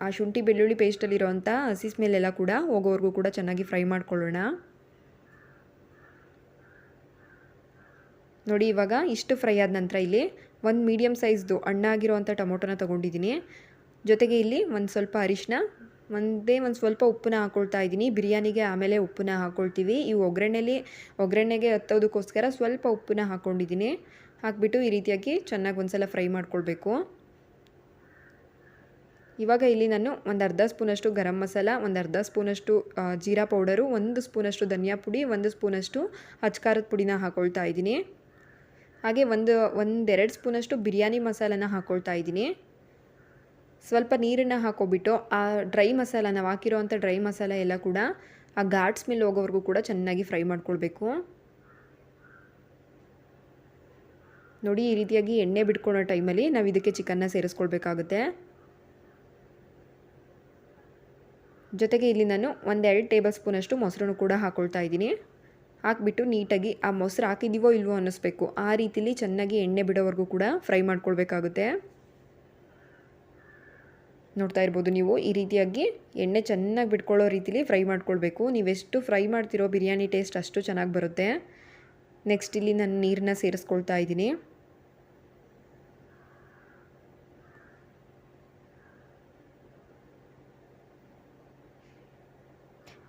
ಆ ಶುಂಠಿ ಬೆಳ್ಳುಳ್ಳಿ ಪೇಸ್ಟಲ್ಲಿರೋವಂಥ ಹಸಿ ಸ್ಮೆಲ್ಲೆಲ್ಲ ಕೂಡ ಹೋಗೋವರೆಗೂ ಕೂಡ ಚೆನ್ನಾಗಿ ಫ್ರೈ ಮಾಡ್ಕೊಳ್ಳೋಣ. ನೋಡಿ, ಇವಾಗ ಇಷ್ಟು ಫ್ರೈ ಆದ ನಂತರ ಇಲ್ಲಿ ಒಂದು ಮೀಡಿಯಮ್ ಸೈಜ್ದು ಹಣ್ಣಾಗಿರೋವಂಥ ಟೊಮೊಟೊನ ತೊಗೊಂಡಿದ್ದೀನಿ. ಜೊತೆಗೆ ಇಲ್ಲಿ ಒಂದು ಸ್ವಲ್ಪ ಅರಿಶಿನ, ಒಂದು ಸ್ವಲ್ಪ ಉಪ್ಪನ್ನ ಹಾಕ್ಕೊಳ್ತಾ ಇದ್ದೀನಿ. ಬಿರಿಯಾನಿಗೆ ಆಮೇಲೆ ಉಪ್ಪನ್ನ ಹಾಕ್ಕೊಳ್ತೀವಿ. ಈ ಒಗ್ಗರಣೆಗೆ ಹತ್ತೋದಕ್ಕೋಸ್ಕರ ಸ್ವಲ್ಪ ಉಪ್ಪನ್ನ ಹಾಕ್ಕೊಂಡಿದ್ದೀನಿ. ಹಾಕಿಬಿಟ್ಟು ಈ ರೀತಿಯಾಗಿ ಚೆನ್ನಾಗಿ ಒಂದು ಸಲ ಫ್ರೈ ಮಾಡ್ಕೊಳ್ಬೇಕು. ಇವಾಗ ಇಲ್ಲಿ ನಾನು ಒಂದು ಅರ್ಧ ಸ್ಪೂನಷ್ಟು ಗರಂ ಮಸಾಲ, ಒಂದು ಅರ್ಧ ಸ್ಪೂನಷ್ಟು ಜೀರಾ ಪೌಡರು, 1 ಸ್ಪೂನಷ್ಟು ಧನಿಯಾ ಪುಡಿ, 1 ಸ್ಪೂನಷ್ಟು ಅಚ್ಕಾರದ ಪುಡಿನ ಹಾಕ್ಕೊಳ್ತಾ ಇದ್ದೀನಿ. ಹಾಗೆ ಒಂದೆರಡು ಸ್ಪೂನಷ್ಟು ಬಿರಿಯಾನಿ ಮಸಾಲನ ಹಾಕ್ಕೊಳ್ತಾ ಇದ್ದೀನಿ. ಸ್ವಲ್ಪ ನೀರನ್ನು ಹಾಕ್ಕೊಬಿಟ್ಟು ಆ ಡ್ರೈ ಮಸಾಲ, ನಾವು ಹಾಕಿರೋವಂಥ ಡ್ರೈ ಮಸಾಲ ಎಲ್ಲ ಕೂಡ ಆ ಘಾಟ್ ಸ್ಮೆಲ್ ಹೋಗೋವರೆಗೂ ಕೂಡ ಚೆನ್ನಾಗಿ ಫ್ರೈ ಮಾಡ್ಕೊಳ್ಬೇಕು. ನೋಡಿ, ಈ ರೀತಿಯಾಗಿ ಎಣ್ಣೆ ಬಿಟ್ಕೊಳ್ಳೋ ಟೈಮಲ್ಲಿ ನಾವು ಇದಕ್ಕೆ ಚಿಕನ್ನ ಸೇರಿಸ್ಕೊಳ್ಬೇಕಾಗುತ್ತೆ. ಜೊತೆಗೆ ಇಲ್ಲಿ ನಾನು 1-2 ಟೇಬಲ್ ಸ್ಪೂನಷ್ಟು ಮೊಸರನ್ನು ಕೂಡ ಹಾಕ್ಕೊಳ್ತಾ ಇದ್ದೀನಿ. ಹಾಕ್ಬಿಟ್ಟು ನೀಟಾಗಿ ಆ ಮೊಸರು ಹಾಕಿದ್ದೀವೋ ಇಲ್ವೋ ಅನ್ನಿಸ್ಬೇಕು, ಆ ರೀತಿಲಿ ಚೆನ್ನಾಗಿ ಎಣ್ಣೆ ಬಿಡೋವರೆಗೂ ಕೂಡ ಫ್ರೈ ಮಾಡ್ಕೊಳ್ಬೇಕಾಗುತ್ತೆ. ನೋಡ್ತಾ ಇರ್ಬೋದು ನೀವು, ಈ ರೀತಿಯಾಗಿ ಎಣ್ಣೆ ಚೆನ್ನಾಗಿ ಬಿಟ್ಕೊಳ್ಳೋ ರೀತಿಲಿ ಫ್ರೈ ಮಾಡ್ಕೊಳ್ಬೇಕು. ನೀವೆಷ್ಟು ಫ್ರೈ ಮಾಡ್ತಿರೋ ಬಿರಿಯಾನಿ ಟೇಸ್ಟ್ ಅಷ್ಟು ಚೆನ್ನಾಗಿ ಬರುತ್ತೆ. ನೆಕ್ಸ್ಟ್ ಇಲ್ಲಿ ನಾನು ನೀರನ್ನ ಸೇರಿಸ್ಕೊಳ್ತಾ ಇದ್ದೀನಿ.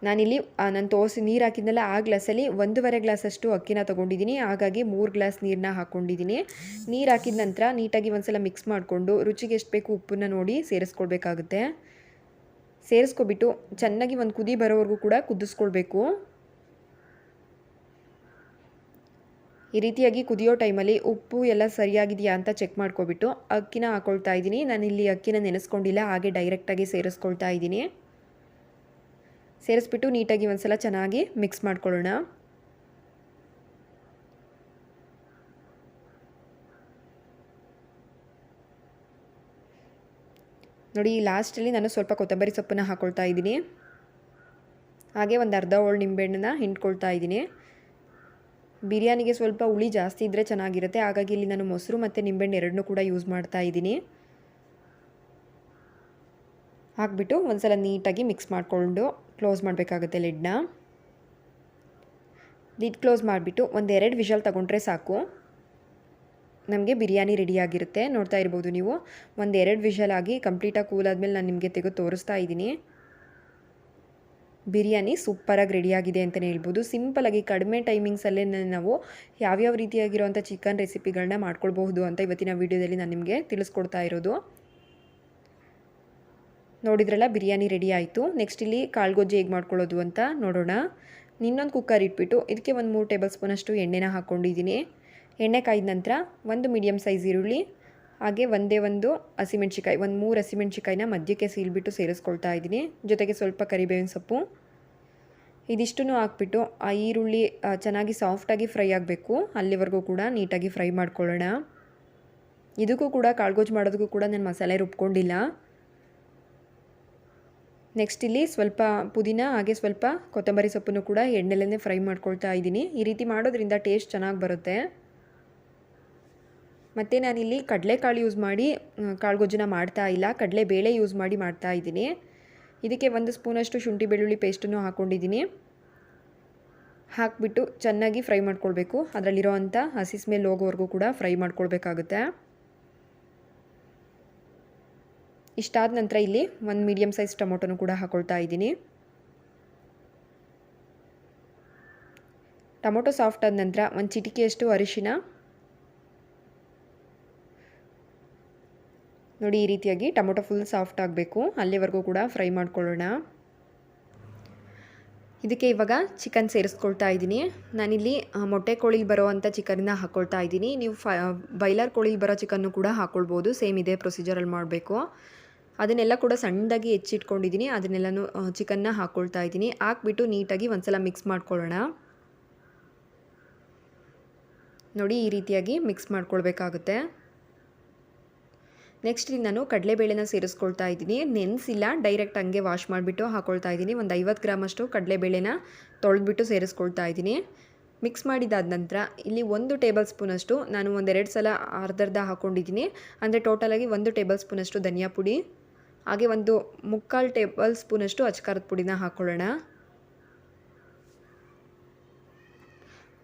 ನಾನಿಲ್ಲಿ ನಾನು ನೀರು ಹಾಕಿದ್ನಲ್ಲ, ಆ ಗ್ಲಾಸಲ್ಲಿ 1.5 ಗ್ಲಾಸಷ್ಟು ಅಕ್ಕಿನ ತೊಗೊಂಡಿದ್ದೀನಿ. ಹಾಗಾಗಿ 3 ಗ್ಲಾಸ್ ನೀರನ್ನ ಹಾಕ್ಕೊಂಡಿದ್ದೀನಿ. ನೀರು ಹಾಕಿದ ನಂತರ ನೀಟಾಗಿ ಒಂದ್ಸಲ ಮಿಕ್ಸ್ ಮಾಡಿಕೊಂಡು ರುಚಿಗೆ ಎಷ್ಟು ಬೇಕು ಉಪ್ಪನ್ನ ನೋಡಿ ಸೇರಿಸ್ಕೊಳ್ಬೇಕಾಗುತ್ತೆ. ಸೇರಿಸ್ಕೊಬಿಟ್ಟು ಚೆನ್ನಾಗಿ ಒಂದು ಕುದಿ ಬರೋವರೆಗೂ ಕೂಡ ಕುದಿಸ್ಕೊಳ್ಬೇಕು. ಈ ರೀತಿಯಾಗಿ ಕುದಿಯೋ ಟೈಮಲ್ಲಿ ಉಪ್ಪು ಎಲ್ಲ ಸರಿಯಾಗಿದೆಯಾ ಅಂತ ಚೆಕ್ ಮಾಡ್ಕೊಬಿಟ್ಟು ಅಕ್ಕಿನ ಹಾಕ್ಕೊಳ್ತಾ ಇದ್ದೀನಿ. ನಾನಿಲ್ಲಿ ಅಕ್ಕಿನ ನೆನೆಸ್ಕೊಂಡಿಲ್ಲ, ಹಾಗೆ ಡೈರೆಕ್ಟಾಗಿ ಸೇರಿಸ್ಕೊಳ್ತಾ ಇದ್ದೀನಿ. ಸೇರಿಸ್ಬಿಟ್ಟು ನೀಟಾಗಿ ಒಂದ್ಸಲ ಚೆನ್ನಾಗಿ ಮಿಕ್ಸ್ ಮಾಡ್ಕೊಳ್ಳೋಣ. ನೋಡಿ, ಲಾಸ್ಟಲ್ಲಿ ನಾನು ಸ್ವಲ್ಪ ಕೊತ್ತಂಬರಿ ಸೊಪ್ಪನ್ನು ಹಾಕ್ಕೊಳ್ತಾ ಇದ್ದೀನಿ. ಹಾಗೆ ಒಂದು ಅರ್ಧ ಹೋಳು ನಿಂಬೆಹಣ್ಣನ್ನ ಹಿಂಡ್ಕೊಳ್ತಾ ಇದ್ದೀನಿ. ಬಿರಿಯಾನಿಗೆ ಸ್ವಲ್ಪ ಹುಳಿ ಜಾಸ್ತಿ ಇದ್ದರೆ ಚೆನ್ನಾಗಿರುತ್ತೆ, ಹಾಗಾಗಿ ಇಲ್ಲಿ ನಾನು ಮೊಸರು ಮತ್ತು ನಿಂಬೆಹಣ್ಣು ಎರಡನ್ನೂ ಕೂಡ ಯೂಸ್ ಮಾಡ್ತಾ ಇದ್ದೀನಿ. ಹಾಕ್ಬಿಟ್ಟು ಒಂದ್ಸಲ ನೀಟಾಗಿ ಮಿಕ್ಸ್ ಮಾಡಿಕೊಂಡು ಕ್ಲೋಸ್ ಮಾಡಬೇಕಾಗುತ್ತೆ ಲಿಡ್ನ. ಲಿಡ್ ಕ್ಲೋಸ್ ಮಾಡಿಬಿಟ್ಟು 1-2 ವಿಷಲ್ ತಗೊಂಡ್ರೆ ಸಾಕು, ನಮಗೆ ಬಿರಿಯಾನಿ ರೆಡಿಯಾಗಿರುತ್ತೆ. ನೋಡ್ತಾ ಇರ್ಬೋದು ನೀವು, 1-2 ವಿಷಲ್ ಆಗಿ ಕಂಪ್ಲೀಟಾಗಿ ಕೂಲ್ ಆದಮೇಲೆ ನಾನು ನಿಮಗೆ ತೆಗೆದು ತೋರಿಸ್ತಾ ಇದ್ದೀನಿ. ಬಿರಿಯಾನಿ ಸೂಪರಾಗಿ ರೆಡಿಯಾಗಿದೆ ಅಂತಲೇ ಹೇಳ್ಬೋದು. ಸಿಂಪಲಾಗಿ ಕಡಿಮೆ ಟೈಮಿಂಗ್ಸಲ್ಲೇ ನಾವು ಯಾವ್ಯಾವ ರೀತಿಯಾಗಿರೋಂಥ ಚಿಕನ್ ರೆಸಿಪಿಗಳನ್ನ ಮಾಡ್ಕೊಳ್ಬಹುದು ಅಂತ ಇವತ್ತಿನ ವೀಡಿಯೋದಲ್ಲಿ ನಾನು ನಿಮಗೆ ತಿಳಿಸ್ಕೊಡ್ತಾ ಇರೋದು. ನೋಡಿದ್ರಲ್ಲ, ಬಿರಿಯಾನಿ ರೆಡಿ ಆಯಿತು. ನೆಕ್ಸ್ಟ್ ಇಲ್ಲಿ ಕಾಳುಗೊಜ್ಜು ಹೇಗೆ ಮಾಡ್ಕೊಳ್ಳೋದು ಅಂತ ನೋಡೋಣ. ಇನ್ನೊಂದು ಕುಕ್ಕರ್ ಇಟ್ಬಿಟ್ಟು ಇದಕ್ಕೆ ಒಂದು 3 ಟೇಬಲ್ ಸ್ಪೂನಷ್ಟು ಎಣ್ಣೆನ ಹಾಕ್ಕೊಂಡಿದ್ದೀನಿ. ಎಣ್ಣೆ ಕಾಯ್ದ ನಂತರ ಒಂದು ಮೀಡಿಯಮ್ ಸೈಜ್ ಈರುಳ್ಳಿ, ಹಾಗೆ ಒಂದೇ ಒಂದು ಹಸಿಮೆಣ್ಸಿಕಾಯಿ, 3 ಹಸಿಮೆಣ್ಸಿಕಾಯಿನ ಮಧ್ಯಕ್ಕೆ ಸೀಲ್ಬಿಟ್ಟು ಸೇರಿಸ್ಕೊಳ್ತಾ ಇದ್ದೀನಿ. ಜೊತೆಗೆ ಸ್ವಲ್ಪ ಕರಿಬೇವಿನ ಸೊಪ್ಪು, ಇದಿಷ್ಟನ್ನು ಹಾಕ್ಬಿಟ್ಟು ಆ ಈರುಳ್ಳಿ ಚೆನ್ನಾಗಿ ಸಾಫ್ಟಾಗಿ ಫ್ರೈ ಆಗಬೇಕು, ಅಲ್ಲಿವರೆಗೂ ಕೂಡ ನೀಟಾಗಿ ಫ್ರೈ ಮಾಡ್ಕೊಳ್ಳೋಣ. ಇದಕ್ಕೂ ಕೂಡ ಕಾಳುಗೊಜ್ಜು ಮಾಡೋದಕ್ಕೂ ಕೂಡ ನಾನು ಮಸಾಲೆ ರುಬ್ಕೊಂಡಿಲ್ಲ. ನೆಕ್ಸ್ಟ್ ಇಲ್ಲಿ ಸ್ವಲ್ಪ ಪುದೀನ ಹಾಗೆ ಸ್ವಲ್ಪ ಕೊತ್ತಂಬರಿ ಸೊಪ್ಪನ್ನು ಕೂಡ ಎಣ್ಣೆಲೇ ಫ್ರೈ ಮಾಡ್ಕೊಳ್ತಾ ಇದ್ದೀನಿ. ಈ ರೀತಿ ಮಾಡೋದ್ರಿಂದ ಟೇಸ್ಟ್ ಚೆನ್ನಾಗಿ ಬರುತ್ತೆ. ಮತ್ತು ನಾನಿಲ್ಲಿ ಕಡಲೆಕಾಳು ಯೂಸ್ ಮಾಡಿ ಕಾಳುಗೊಜ್ಜನ್ನ ಮಾಡ್ತಾ ಇಲ್ಲ, ಕಡಲೆಬೇಳೆ ಯೂಸ್ ಮಾಡಿ ಮಾಡ್ತಾ ಇದ್ದೀನಿ. ಇದಕ್ಕೆ 1 ಸ್ಪೂನಷ್ಟು ಶುಂಠಿ ಬೆಳ್ಳುಳ್ಳಿ ಪೇಸ್ಟನ್ನು ಹಾಕ್ಕೊಂಡಿದ್ದೀನಿ. ಹಾಕ್ಬಿಟ್ಟು ಚೆನ್ನಾಗಿ ಫ್ರೈ ಮಾಡ್ಕೊಳ್ಬೇಕು, ಅದರಲ್ಲಿರೋ ಅಂಥ ಹಸಿ ಸ್ಮೆಲ್ ಹೋಗೋವರೆಗೂ ಕೂಡ ಫ್ರೈ ಮಾಡ್ಕೊಳ್ಬೇಕಾಗುತ್ತೆ. ಇಷ್ಟಾದ ನಂತರ ಇಲ್ಲಿ ಒಂದು ಮೀಡಿಯಮ್ ಸೈಜ್ ಟೊಮೊಟೊನು ಕೂಡ ಹಾಕ್ಕೊಳ್ತಾ ಇದ್ದೀನಿ. ಟೊಮೊಟೊ ಸಾಫ್ಟ್ ಆದ ನಂತರ ಒಂದು ಚಿಟಿಕೆಯಷ್ಟು ಅರಿಶಿನ, ನೋಡಿ ಈ ರೀತಿಯಾಗಿ ಟೊಮೊಟೊ ಫುಲ್ ಸಾಫ್ಟ್ ಆಗಬೇಕು, ಅಲ್ಲಿವರೆಗೂ ಕೂಡ ಫ್ರೈ ಮಾಡ್ಕೊಳ್ಳೋಣ. ಇದಕ್ಕೆ ಇವಾಗ ಚಿಕನ್ ಸೇರಿಸ್ಕೊಳ್ತಾ ಇದ್ದೀನಿ. ನಾನಿಲ್ಲಿ ಮೊಟ್ಟೆ ಕೋಳಿಲಿ ಬರೋ ಅಂಥ ಚಿಕನ್ನ ಹಾಕ್ಕೊಳ್ತಾ ಇದ್ದೀನಿ. ನೀವು ಬಾಯ್ಲರ್ ಕೋಳಿಲಿ ಬರೋ ಚಿಕನ್ನು ಕೂಡ ಹಾಕ್ಕೊಳ್ಬೋದು, ಸೇಮ್ ಇದೇ ಪ್ರೊಸೀಜರಲ್ಲಿ ಮಾಡಬೇಕು. ಅದನ್ನೆಲ್ಲ ಕೂಡ ಸಣ್ಣದಾಗಿ ಹೆಚ್ಚಿಟ್ಕೊಂಡಿದ್ದೀನಿ, ಅದನ್ನೆಲ್ಲನೂ ಚಿಕನ್ನ ಹಾಕ್ಕೊಳ್ತಾ ಇದ್ದೀನಿ. ಹಾಕ್ಬಿಟ್ಟು ನೀಟಾಗಿ ಒಂದ್ಸಲ ಮಿಕ್ಸ್ ಮಾಡ್ಕೊಳ್ಳೋಣ. ನೋಡಿ ಈ ರೀತಿಯಾಗಿ ಮಿಕ್ಸ್ ಮಾಡ್ಕೊಳ್ಬೇಕಾಗುತ್ತೆ. ನೆಕ್ಸ್ಟ್ ಇಲ್ಲಿ ನಾನು ಕಡಲೆಬೇಳೆನ ಸೇರಿಸ್ಕೊಳ್ತಾ ಇದ್ದೀನಿ. ನೆನೆಸಿಲ್ಲ, ಡೈರೆಕ್ಟ್ ಹಂಗೆ ವಾಶ್ ಮಾಡಿಬಿಟ್ಟು ಹಾಕ್ಕೊಳ್ತಾ ಇದ್ದೀನಿ. ಒಂದು 50 ಗ್ರಾಮಷ್ಟು ಕಡಲೆಬೇಳೆನ ತೊಳೆದ್ಬಿಟ್ಟು ಸೇರಿಸ್ಕೊಳ್ತಾ ಇದ್ದೀನಿ. ಮಿಕ್ಸ್ ಮಾಡಿದಾದ ನಂತರ ಇಲ್ಲಿ 1 ಟೇಬಲ್ ಸ್ಪೂನಷ್ಟು ನಾನು 1-2 ಸಲ ಅರ್ಧ ಹಾಕ್ಕೊಂಡಿದ್ದೀನಿ. ಅಂದರೆ ಟೋಟಲಾಗಿ 1 ಟೇಬಲ್ ಸ್ಪೂನಷ್ಟು ಧನಿಯಾ ಪುಡಿ, ಹಾಗೆ 1/4 ಟೇಬಲ್ ಸ್ಪೂನಷ್ಟು ಅಚ್ಕಾರದ ಪುಡಿನ ಹಾಕ್ಕೊಳ್ಳೋಣ.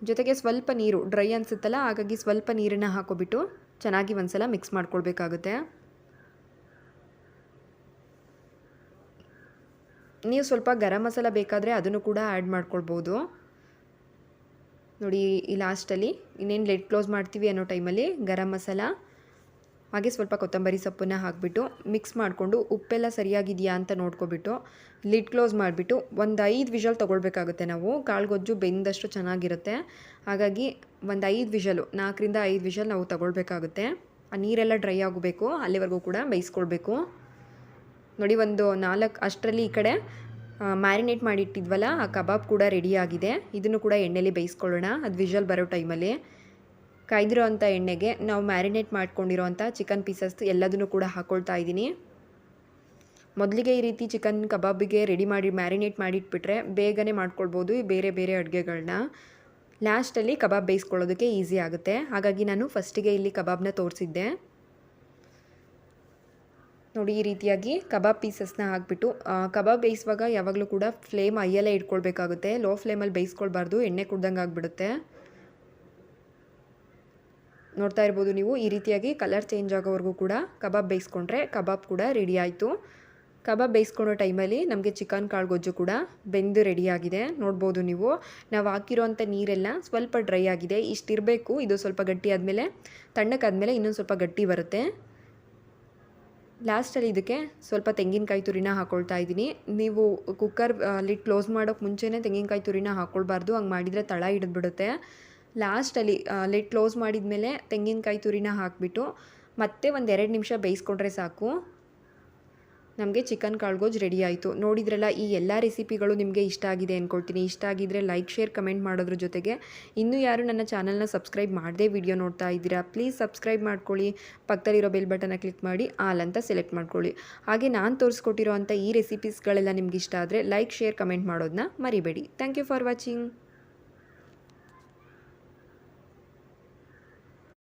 ಜೊತೆಗೆ ಸ್ವಲ್ಪ ನೀರು, ಡ್ರೈ ಅನಿಸುತ್ತಲ್ಲ, ಹಾಗಾಗಿ ಸ್ವಲ್ಪ ನೀರನ್ನು ಹಾಕೋಬಿಟ್ಟು ಚೆನ್ನಾಗಿ ಒಂದ್ಸಲ ಮಿಕ್ಸ್ ಮಾಡ್ಕೊಳ್ಬೇಕಾಗುತ್ತೆ. ನೀವು ಸ್ವಲ್ಪ ಗರಂ ಮಸಾಲ ಬೇಕಾದರೆ ಅದನ್ನು ಕೂಡ ಆ್ಯಡ್ ಮಾಡ್ಕೊಳ್ಬೋದು. ನೋಡಿ ಈ ಲಾಸ್ಟಲ್ಲಿ ಇನ್ನೇನು ಲಿಡ್ ಕ್ಲೋಸ್ ಮಾಡ್ತೀವಿ ಅನ್ನೋ ಟೈಮಲ್ಲಿ ಗರಂ ಮಸಾಲ ಹಾಗೆ ಸ್ವಲ್ಪ ಕೊತ್ತಂಬರಿ ಸೊಪ್ಪನ್ನು ಹಾಕಿಬಿಟ್ಟು ಮಿಕ್ಸ್ ಮಾಡಿಕೊಂಡು ಉಪ್ಪೆಲ್ಲ ಸರಿಯಾಗಿದೆಯಾ ಅಂತ ನೋಡ್ಕೊಬಿಟ್ಟು ಲಿಡ್ ಕ್ಲೋಸ್ ಮಾಡಿಬಿಟ್ಟು ಒಂದು 5 ವಿಷಲ್ ತೊಗೊಳ್ಬೇಕಾಗುತ್ತೆ. ನಾವು ಕಾಳುಗೊಜ್ಜು ಬೆಂದಷ್ಟು ಚೆನ್ನಾಗಿರುತ್ತೆ, ಹಾಗಾಗಿ ಒಂದು 5 ವಿಷಲು 4ರಿಂದ 5 ವಿಷಲ್ ನಾವು ತೊಗೊಳ್ಬೇಕಾಗುತ್ತೆ. ಆ ನೀರೆಲ್ಲ ಡ್ರೈ ಆಗಬೇಕು, ಅಲ್ಲಿವರೆಗೂ ಕೂಡ ಬೇಯಿಸ್ಕೊಳ್ಬೇಕು. ನೋಡಿ ಒಂದು 4 ಅಷ್ಟರಲ್ಲಿ ಈ ಕಡೆ ಮ್ಯಾರಿನೇಟ್ ಮಾಡಿಟ್ಟಿದ್ವಲ್ಲ ಆ ಕಬಾಬ್ ಕೂಡ ರೆಡಿಯಾಗಿದೆ. ಇದನ್ನು ಕೂಡ ಎಣ್ಣೆಲಿ ಬೇಯಿಸ್ಕೊಳ್ಳೋಣ. ಅದು ವಿಷಲ್ ಬರೋ ಟೈಮಲ್ಲಿ ಕಾಯ್ದಿರೋ ಅಂಥ ಎಣ್ಣೆಗೆ ನಾವು ಮ್ಯಾರಿನೇಟ್ ಮಾಡ್ಕೊಂಡಿರೋ ಅಂಥ ಚಿಕನ್ ಪೀಸಸ್ ಎಲ್ಲದನ್ನು ಕೂಡ ಹಾಕ್ಕೊಳ್ತಾ ಇದ್ದೀನಿ. ಮೊದಲಿಗೆ ಈ ರೀತಿ ಚಿಕನ್ ಕಬಾಬಿಗೆ ರೆಡಿ ಮಾಡಿ ಮ್ಯಾರಿನೇಟ್ ಮಾಡಿಟ್ಬಿಟ್ರೆ ಬೇಗನೆ ಮಾಡ್ಕೊಳ್ಬೋದು ಈ ಬೇರೆ ಬೇರೆ ಅಡುಗೆಗಳನ್ನ. ಲಾಸ್ಟಲ್ಲಿ ಕಬಾಬ್ ಬೇಯಿಸ್ಕೊಳ್ಳೋದಕ್ಕೆ ಈಸಿ ಆಗುತ್ತೆ. ಹಾಗಾಗಿ ನಾನು ಫಸ್ಟಿಗೆ ಇಲ್ಲಿ ಕಬಾಬ್ನ ತೋರಿಸಿದ್ದೆ. ನೋಡಿ ಈ ರೀತಿಯಾಗಿ ಕಬಾಬ್ ಪೀಸಸ್ನ ಹಾಕ್ಬಿಟ್ಟು ಕಬಾಬ್ ಬೇಯಿಸುವಾಗ ಯಾವಾಗಲೂ ಕೂಡ ಫ್ಲೇಮ್ ಹೈಯಲ್ಲೇ ಇಟ್ಕೊಳ್ಬೇಕಾಗುತ್ತೆ. ಲೋ ಫ್ಲೇಮಲ್ಲಿ ಬೇಯಿಸ್ಕೊಳ್ಬಾರ್ದು, ಎಣ್ಣೆ ಕುಡ್ದಂಗೆ ಆಗಿಬಿಡುತ್ತೆ. ನೋಡ್ತಾ ಇರ್ಬೋದು ನೀವು, ಈ ರೀತಿಯಾಗಿ ಕಲರ್ ಚೇಂಜ್ ಆಗೋವರೆಗೂ ಕೂಡ ಕಬಾಬ್ ಬೇಯಿಸ್ಕೊಂಡ್ರೆ ಕಬಾಬ್ ಕೂಡ ರೆಡಿ ಆಯಿತು. ಕಬಾಬ್ ಬೇಯಿಸ್ಕೊಳ್ಳೋ ಟೈಮಲ್ಲಿ ನಮಗೆ ಚಿಕನ್ ಕಾಳು ಗೊಜ್ಜು ಕೂಡ ಬೆಂದು ರೆಡಿಯಾಗಿದೆ. ನೋಡ್ಬೋದು ನೀವು, ನಾವು ಹಾಕಿರೋಂಥ ನೀರೆಲ್ಲ ಸ್ವಲ್ಪ ಡ್ರೈ ಆಗಿದೆ. ಇಷ್ಟಿರಬೇಕು. ಇದು ಸ್ವಲ್ಪ ಗಟ್ಟಿ ಆದಮೇಲೆ ತಣ್ಣಕ್ಕಾದಮೇಲೆ ಇನ್ನೊಂದು ಸ್ವಲ್ಪ ಗಟ್ಟಿ ಬರುತ್ತೆ. ಲಾಸ್ಟಲ್ಲಿ ಇದಕ್ಕೆ ಸ್ವಲ್ಪ ತೆಂಗಿನಕಾಯಿ ತುರಿನ ಹಾಕ್ಕೊಳ್ತಾ ಇದ್ದೀನಿ. ನೀವು ಕುಕ್ಕರ್ ಲಿಡ್ ಕ್ಲೋಸ್ ಮಾಡೋಕ್ಕೆ ಮುಂಚೆನೇ ತೆಂಗಿನಕಾಯಿ ತುರಿನ ಹಾಕ್ಕೊಳ್ಬಾರ್ದು, ಹಂಗೆ ಮಾಡಿದರೆ ತಳ ಹಿಡಿದ್ಬಿಡುತ್ತೆ. ಲಾಸ್ಟಲ್ಲಿ ಲಿಡ್ ಕ್ಲೋಸ್ ಮಾಡಿದ ಮೇಲೆ ತೆಂಗಿನಕಾಯಿ ತುರಿನ ಹಾಕಿಬಿಟ್ಟು ಮತ್ತೆ ಒಂದು 2 ನಿಮಿಷ ಬೇಯಿಸ್ಕೊಂಡ್ರೆ ಸಾಕು. ನಮಗೆ ಚಿಕನ್ ಕಾಳು ಗೊಜ್ಜು ರೆಡಿ ಆಯಿತು. ನೋಡಿದ್ರಲ್ಲ, ಈ ಎಲ್ಲ ರೆಸಿಪಿಗಳು ನಿಮಗೆ ಇಷ್ಟ ಆಗಿದೆ ಅಂದ್ಕೊಳ್ತೀನಿ. ಇಷ್ಟ ಆಗಿದ್ದರೆ ಲೈಕ್, ಶೇರ್, ಕಮೆಂಟ್ ಮಾಡೋದ್ರ ಜೊತೆಗೆ ಇನ್ನೂ ಯಾರು ನನ್ನ ಚಾನಲ್ನ ಸಬ್ಸ್ಕ್ರೈಬ್ ಮಾಡದೇ ವಿಡಿಯೋ ನೋಡ್ತಾ ಇದ್ದೀರಾ, ಪ್ಲೀಸ್ ಸಬ್ಸ್ಕ್ರೈಬ್ ಮಾಡ್ಕೊಳ್ಳಿ. ಪಕ್ಕದಲ್ಲಿರೋ ಬೆಲ್ ಬಟನ್ನ ಕ್ಲಿಕ್ ಮಾಡಿ ಆಲ್ ಅಂತ ಸೆಲೆಕ್ಟ್ ಮಾಡ್ಕೊಳ್ಳಿ. ಹಾಗೆ ನಾನು ತೋರಿಸ್ಕೊಟ್ಟಿರೋ ಅಂಥ ಈ ರೆಸಿಪೀಸ್ಗಳೆಲ್ಲ ನಿಮ್ಗೆ ಇಷ್ಟ ಆದರೆ ಲೈಕ್, ಶೇರ್, ಕಮೆಂಟ್ ಮಾಡೋದನ್ನ ಮರಿಬೇಡಿ. Thank you for watching.